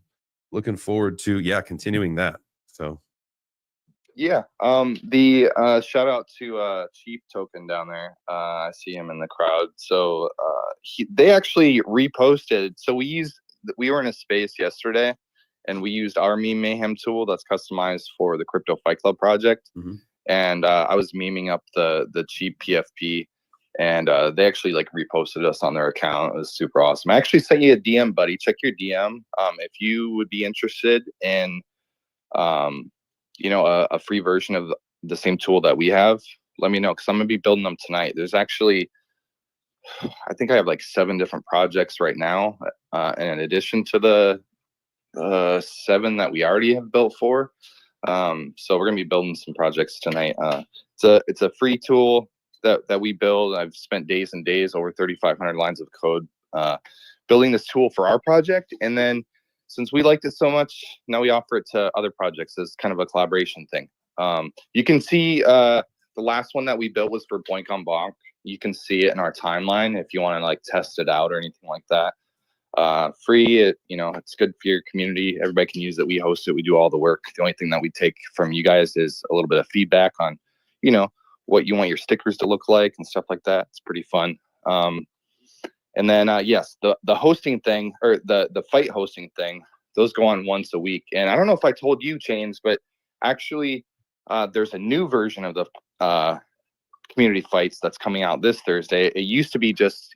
looking forward to, continuing that. So. Yeah. The shout out to Chief Token down there. I see him in the crowd. So they actually reposted. So we were in a space yesterday, and we used our meme mayhem tool that's customized for the Crypto Fight Club project. Mm-hmm. And I was memeing up the cheap PFP, and they actually like reposted us on their account. It was super awesome. I actually sent you a DM, buddy. Check your DM. If you would be interested in, a free version of the same tool that we have, let me know, because I'm going to be building them tonight. There's actually, I think I have like 7 different projects right now, in addition to the 7 that we already have built for. So we're gonna be building some projects tonight. It's a free tool that we build. I've spent days and days, over 3,500 lines of code, building this tool for our project. And then since we liked it so much, now we offer it to other projects as kind of a collaboration thing. You can see the last one that we built was for Boink on Bonk. You can see it in our timeline if you want to like test it out or anything like that. Free, it's good for your community. Everybody can use it. We host it. We do all the work. The only thing that we take from you guys is a little bit of feedback on, what you want your stickers to look like and stuff like that. It's pretty fun. And then, yes, the hosting thing, or the fight hosting thing, those go on once a week. And I don't know if I told you, Chains, but actually there's a new version of the community fights that's coming out this Thursday. It used to be just,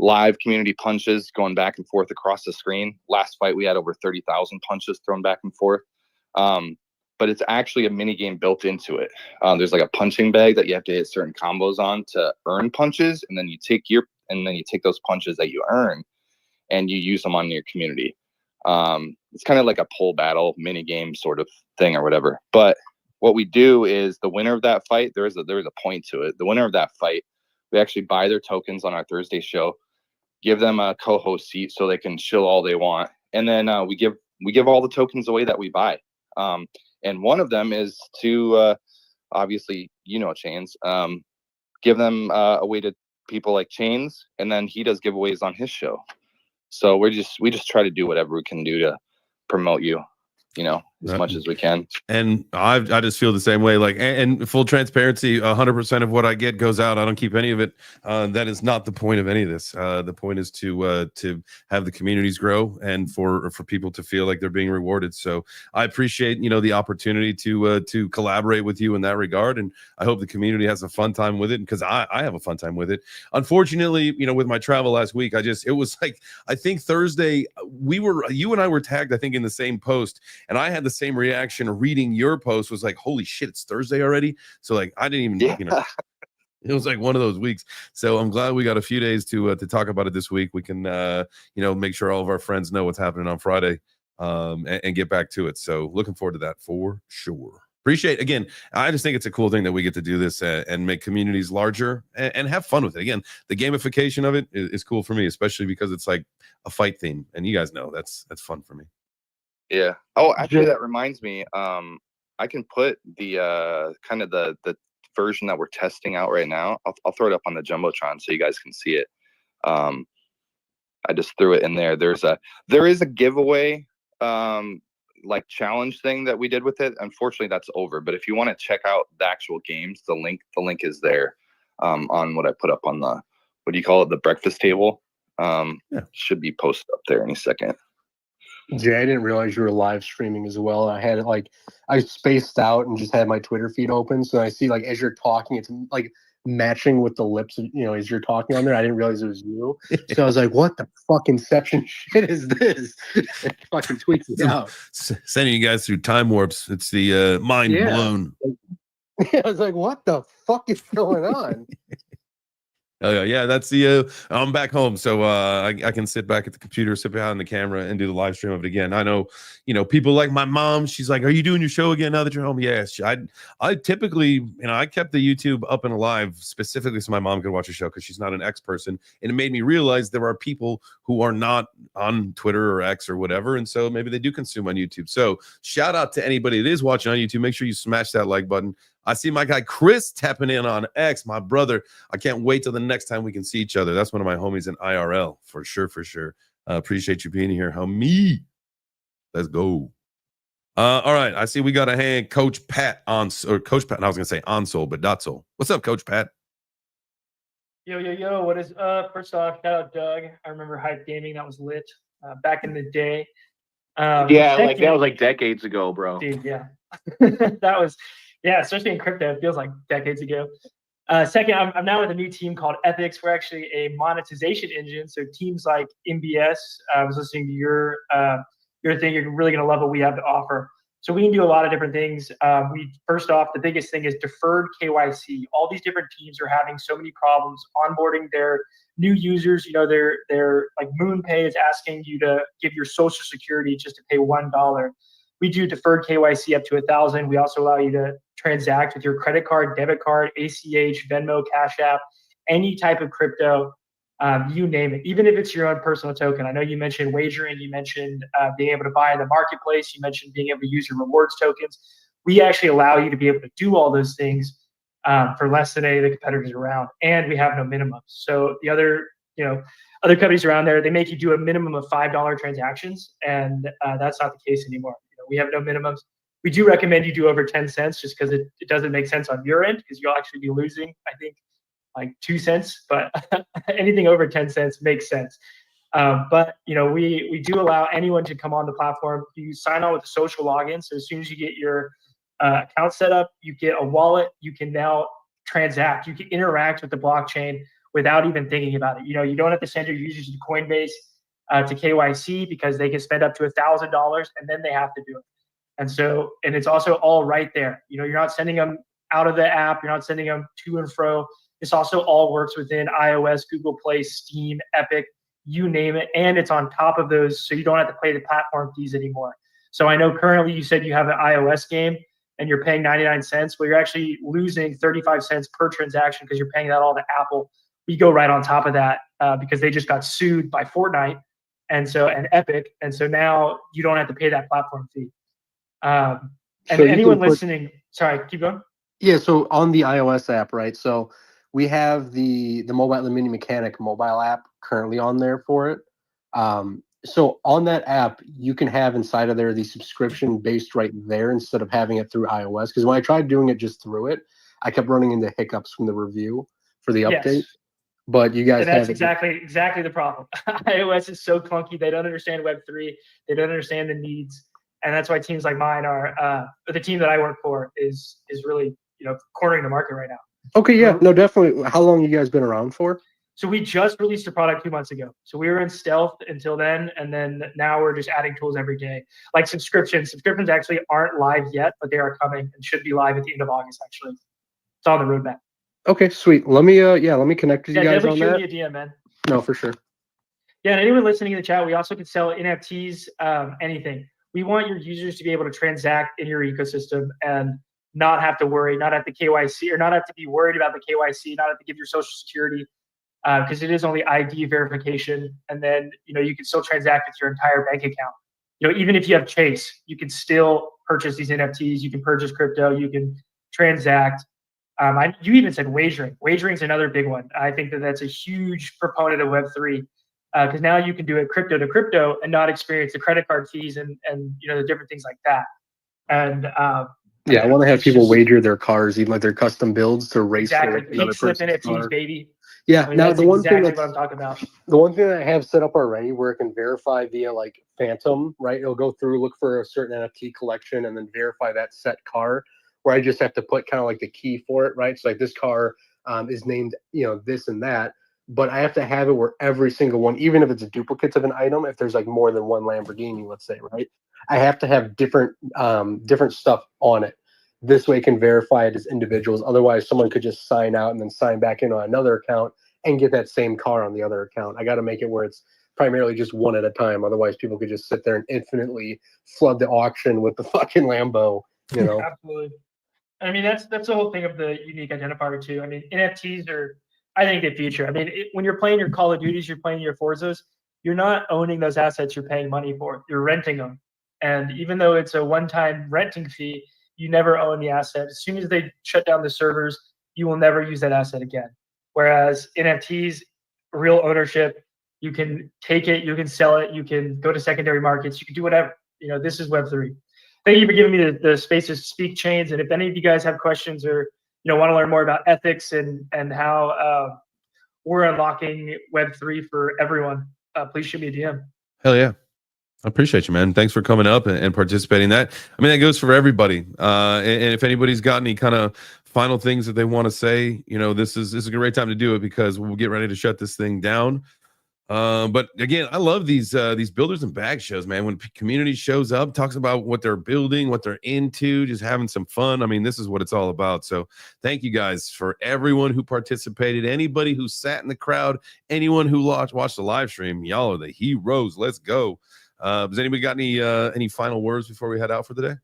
live community punches going back and forth across the screen. Last fight, we had over 30,000 punches thrown back and forth. But it's actually a mini game built into it. There's like a punching bag that you have to hit certain combos on to earn punches, and then you take those punches that you earn and you use them on your community. It's kind of like a pole battle mini game sort of thing or whatever. But what we do is the winner of that fight, there is a point to it. The winner of that fight, we actually buy their tokens on our Thursday show, give them a co-host seat so they can chill all they want, and then we give all the tokens away that we buy. And one of them is to obviously Chains, give them away to people like Chains, and then he does giveaways on his show. So we just try to do whatever we can do to promote you, as much as we can. And I just feel the same way. Like, and full transparency, 100% of what I get goes out. I don't keep any of it. That is not the point of any of this. The point is to have the communities grow and for people to feel like they're being rewarded. So I appreciate the opportunity to collaborate with you in that regard, and I hope the community has a fun time with it, because I have a fun time with it. Unfortunately, with my travel last week, it was like, I think Thursday you and I were tagged, I think, in the same post, and I had the the same reaction reading your post. Was like, holy shit, it's Thursday already. So like, I didn't even, it was like one of those weeks. So I'm glad we got a few days to talk about it this week. We can, make sure all of our friends know what's happening on Friday and get back to it. So looking forward to that for sure. Appreciate, again, I just think it's a cool thing that we get to do this and make communities larger and have fun with it. Again, the gamification of it is cool for me, especially because it's like a fight theme. And you guys know that's fun for me. Yeah. Oh, actually, that reminds me. I can put the kind of the version that we're testing out right now. I'll throw it up on the Jumbotron so you guys can see it. I just threw it in there. There is a giveaway like challenge thing that we did with it. Unfortunately, that's over. But if you want to check out the actual games, the link is there on what I put up on the, what do you call it, the breakfast table. Should be posted up there any second. Jay, I didn't realize you were live streaming as well. I had it like, I spaced out and just had my Twitter feed open. So I see like as you're talking, it's like matching with the lips, as you're talking on there. I didn't realize it was you. So I was like, what the fuck inception shit is this? It fucking tweets me out. Sending you guys through time warps. It's the mind blown. I was like, what the fuck is going on? Oh yeah, that's the I'm back home, so I can sit back at the computer, sit behind the camera, and do the live stream of it again. I know, people like my mom. She's like, "Are you doing your show again now that you're home?" Yes. I typically, I kept the YouTube up and alive specifically so my mom could watch the show because she's not an X person, and it made me realize there are people who are not on Twitter or X or whatever, and so maybe they do consume on YouTube. So shout out to anybody that is watching on YouTube. Make sure you smash that like button. I see my guy Chris tapping in on X, my brother. I can't wait till the next time we can see each other. That's one of my homies in IRL, for sure, for sure. Appreciate you being here, homie. Let's go. All right, I see we got a hand, Coach Pat Coach Pat. And I was gonna say Onsol, but Dotsol. What's up, Coach Pat? Yo, what is up? First off, shout out Doug. I remember Hype Gaming, that was lit back in the day. That was like decades ago, bro. Dude, yeah. That was, especially in crypto, it feels like decades ago. Second, I'm now with a new team called Ethics. We're actually a monetization engine. So teams like MBS, I was listening to your thing. You're really going to love what we have to offer. So we can do a lot of different things. First off, the biggest thing is deferred KYC. All these different teams are having so many problems onboarding their new users. They're like MoonPay is asking you to give your social security just to pay $1. We do deferred KYC up to 1,000. We also allow you to transact with your credit card, debit card, ACH, Venmo, Cash App, any type of crypto, you name it, even if it's your own personal token. I know you mentioned wagering, you mentioned being able to buy in the marketplace, you mentioned being able to use your rewards tokens. We actually allow you to be able to do all those things for less than any of the competitors around, and we have no minimums. So the other companies around there, they make you do a minimum of $5 transactions, and that's not the case anymore. We have no minimums. We do recommend you do over 10 cents just because it doesn't make sense on your end, because you'll actually be losing, I think, like 2 cents, but anything over 10 cents makes sense. But we do allow anyone to come on the platform. You sign on with a social login. So as soon as you get your account set up, you get a wallet. You can now transact. You can interact with the blockchain without even thinking about it. You don't have to send your users to Coinbase to KYC because they can spend up to $1,000 and then they have to do it. And it's also all right there. You're not sending them out of the app. You're not sending them to and fro. This also all works within iOS, Google Play, Steam, Epic, you name it. And it's on top of those, so you don't have to pay the platform fees anymore. So I know currently you said you have an iOS game and you're paying 99 cents. Well, you're actually losing 35 cents per transaction because you're paying that all to Apple. We go right on top of that because they just got sued by Fortnite and Epic. And so now you don't have to pay that platform fee. And so anyone listening, sorry, keep going. Yeah, so on the iOS app, right? So we have the mobile, the Mini Mechanic mobile app currently on there for it. So on that app, you can have inside of there the subscription based right there instead of having it through iOS. Because when I tried doing it just through it, I kept running into hiccups from the review for the update. Yes. But you guys have exactly the problem. iOS is so clunky. They don't understand Web3. They don't understand the needs. And that's why teams like mine are, the team that I work for is really, cornering the market right now. Okay, yeah, no, definitely. How long you guys been around for? So we just released a product 2 months ago. So we were in stealth until then, and then now we're just adding tools every day. Like subscriptions. Subscriptions actually aren't live yet, but they are coming and should be live at the end of August. Actually, it's on the roadmap. Okay, sweet. Let me let me connect with you guys on definitely shoot that. me a DM, man. No, for sure. Yeah, and anyone listening in the chat, we also can sell NFTs, anything. We want your users to be able to transact in your ecosystem and not have to worry, not have to KYC, or not have to be worried about the KYC, not have to give your social security, because it is only ID verification, and then you can still transact with your entire bank account. Even if you have Chase, you can still purchase these NFTs. You can purchase crypto. You can transact. You even said wagering. Wagering is another big one. I think that's a huge proponent of Web3, because now you can do it crypto to crypto and not experience the credit card fees and the different things like that. And yeah, I want to have people wager their cars, even like their custom builds, to race exactly. for another Slip person's NFTs, car. baby. Yeah, I mean, now that's the one exactly thing what I'm talking about. the one thing that I have set up already, where it can verify via like Phantom, right? It'll go through, look for a certain NFT collection, and then verify that set car. Where I just have to put kind of like the key for it, right? So like this car is named, this and that, but I have to have it where every single one, even if it's a duplicate of an item, if there's like more than one Lamborghini, let's say, right? I have to have different stuff on it. This way it can verify it as individuals. Otherwise, someone could just sign out and then sign back in on another account and get that same car on the other account. I got to make it where it's primarily just one at a time. Otherwise, people could just sit there and infinitely flood the auction with the fucking Lambo, Absolutely. I mean, that's the whole thing of the unique identifier too. I mean, NFTs are, I think, the future. I mean, when you're playing your Call of Duties, you're playing your Forzas, you're not owning those assets you're paying money for. You're renting them. And even though it's a one-time renting fee, you never own the asset. As soon as they shut down the servers, you will never use that asset again. Whereas NFTs, real ownership, you can take it, you can sell it, you can go to secondary markets, you can do whatever. This is Web3. Thank you for giving me the space to speak, Chains. And if any of you guys have questions or want to learn more about ethics and how we're unlocking Web3 for everyone, please shoot me a DM. Hell yeah. I appreciate you, man. Thanks for coming up and participating in that. I mean, that goes for everybody. And if anybody's got any kind of final things that they want to say, this is a great time to do it, because we'll get ready to shut this thing down. But again, I love these builders and bag shows, man. When community shows up, talks about what they're building, what they're into, just having some fun. I mean, this is what it's all about. So thank you guys for everyone who participated, anybody who sat in the crowd, anyone who watched the live stream. Y'all are the heroes. Let's go. Has anybody got any final words before we head out for the day?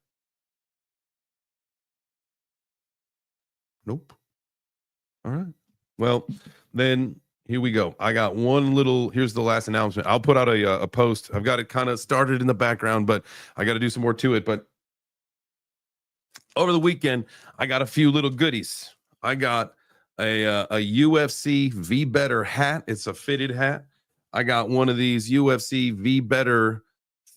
Nope. All right. Well, then here we go. I got here's the last announcement. I'll put out a post. I've got it kind of started in the background, but I got to do some more to it. But over the weekend, I got a few little goodies. I got a UFC V Better hat. It's a fitted hat. I got one of these UFC V Better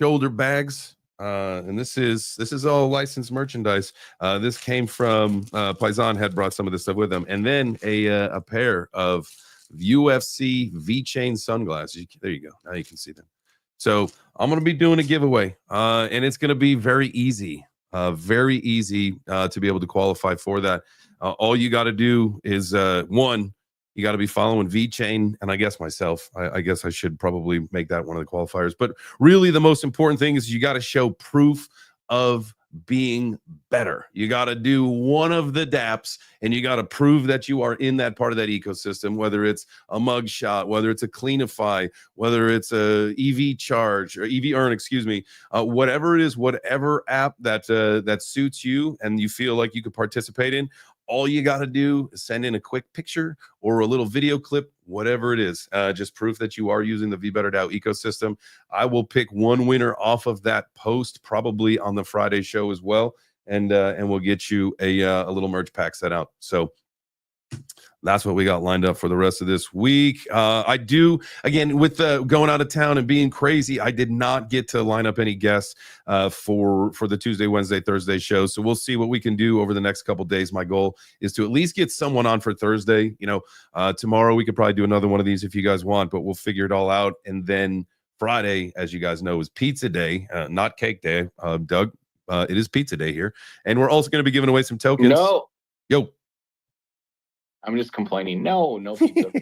shoulder bags. And this is all licensed merchandise. This came from Paisan had brought some of this stuff with them, and then a pair of UFC V-Chain sunglasses. There you go. Now you can see them. So I'm going to be doing a giveaway, and it's going to be very easy to be able to qualify for that. All you got to do is one, you got to be following V-Chain, and I guess myself. I guess I should probably make that one of the qualifiers. But really, the most important thing is you got to show proof of being better. You got to do one of the dApps, and you got to prove that you are in that part of that ecosystem, whether it's a mug shot, whether it's a Cleanify, whether it's a EV charge or EV earn, whatever it is, whatever app that suits you and you feel like you could participate in. All you got to do is send in a quick picture or a little video clip, whatever it is, just proof that you are using the VBetterDAO ecosystem. I will pick one winner off of that post, probably on the Friday show as well, and we'll get you a little merch pack set out. So that's what we got lined up for the rest of this week. I do, again, with going out of town and being crazy, I did not get to line up any guests for the Tuesday, Wednesday, Thursday shows. So we'll see what we can do over the next couple of days. My goal is to at least get someone on for Thursday. Tomorrow we could probably do another one of these if you guys want, but we'll figure it all out. And then Friday, as you guys know, is pizza day, not cake day. Doug, it is pizza day here. And we're also going to be giving away some tokens. No. Yo. I'm just complaining. No pizza.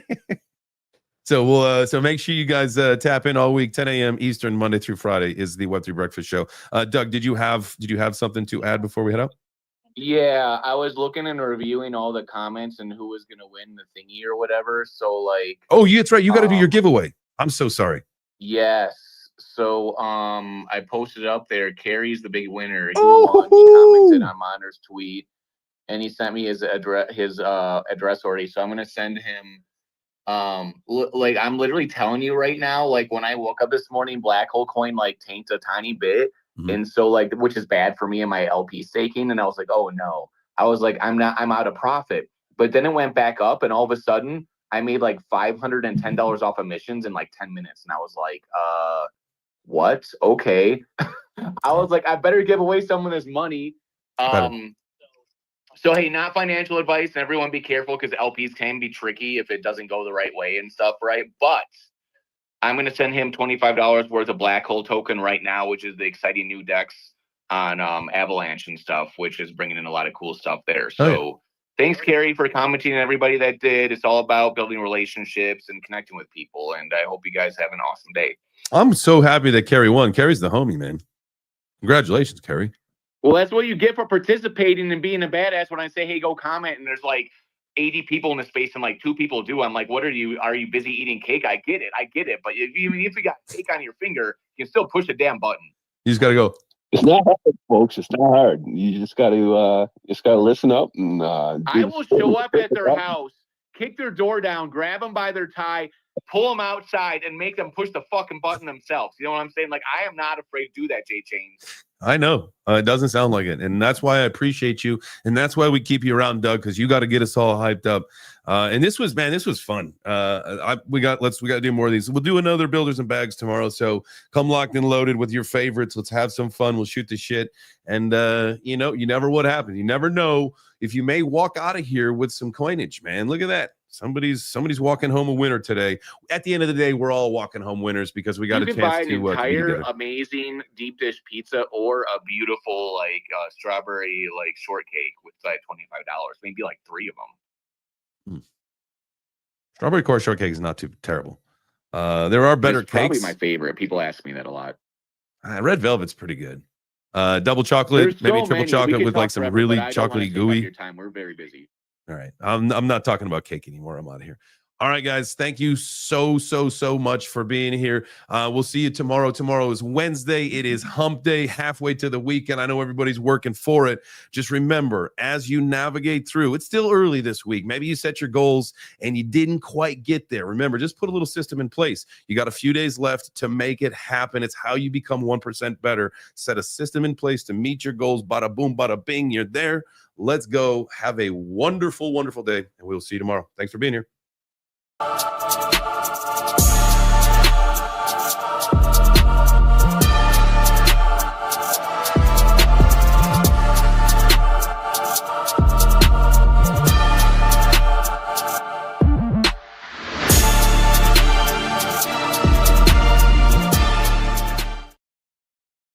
So we'll so make sure you guys tap in all week, 10 a.m. Eastern, Monday through Friday is the Web3 Breakfast Show. Doug, did you have something to add before we head out? Yeah, I was looking and reviewing all the comments and who was gonna win the thingy or whatever. So like, Oh, yeah, that's right. You got to do your giveaway. I'm so sorry. yes. So I posted it up there. Carrie's the big winner. He won. He commented on Monner's tweet, and he sent me his address already. So I'm gonna send him. Like I'm literally telling you right now. Like when I woke up this morning, black hole coin like tanked a tiny bit. And so like, which is bad for me and my LP staking. And I was like, oh no, I was like, I'm out of profit. But then it went back up and all of a sudden I made like $510 off emissions in like 10 minutes. And I was like, what? Okay. I was like, I better give away some of this money. So, hey, not financial advice, and everyone be careful because LPs can be tricky if it doesn't go the right way and stuff, right? But I'm going to send him $25 worth of black hole token right now, which is the exciting new DEX on Avalanche and stuff, which is bringing in a lot of cool stuff there. So thanks, Carrie, for commenting and everybody that did. It's all about building relationships and connecting with people. And I hope you guys have an awesome day. I'm so happy that Carrie won. Carrie's the homie, man. Congratulations, Carrie. Well, that's what you get for participating and being a badass when I say, hey, go comment. And there's like 80 people in the space and like 2 people do. I'm like, are you busy eating cake? I get it. But if you got cake on your finger, you can still push a damn button. You just got to go. It's not hard, folks. It's not hard. You just got to listen up and. I will show up at their house, kick their door down, grab them by their tie, pull them outside, and make them push the fucking button themselves. You know what I'm saying? Like, I am not afraid to do that, Jay Chains. I know. It doesn't sound like it. And that's why I appreciate you. And that's why we keep you around, Doug, because you got to get us all hyped up. And this was fun. We got to do more of these. We'll do another Builders and Bags tomorrow. So come locked and loaded with your favorites. Let's have some fun. We'll shoot the shit. And, you never what happens. You never know if you may walk out of here with some coinage, man. Look at that. Somebody's walking home a winner today. At the end of the day, we're all walking home winners because we got a chance to buy an entire amazing deep dish pizza or a beautiful like strawberry like shortcake with like $25, maybe like 3 of them. Strawberry core shortcake is not too terrible. There are better it's cakes. Probably my favorite. People ask me that a lot. Red velvet's pretty good. Double chocolate, maybe triple chocolate with like some really chocolatey gooey. We're very busy. All right. I'm not talking about cake anymore. I'm out of here. All right, guys. Thank you so much for being here. We'll see you tomorrow. Tomorrow is Wednesday. It is hump day, halfway to the weekend. I know everybody's working for it. Just remember, as you navigate through, it's still early this week. Maybe you set your goals and you didn't quite get there. Remember, just put a little system in place. You got a few days left to make it happen. It's how you become 1% better. Set a system in place to meet your goals. Bada boom, bada bing. You're there. Let's go. Have a wonderful day, and we'll see you tomorrow. Thanks for being here.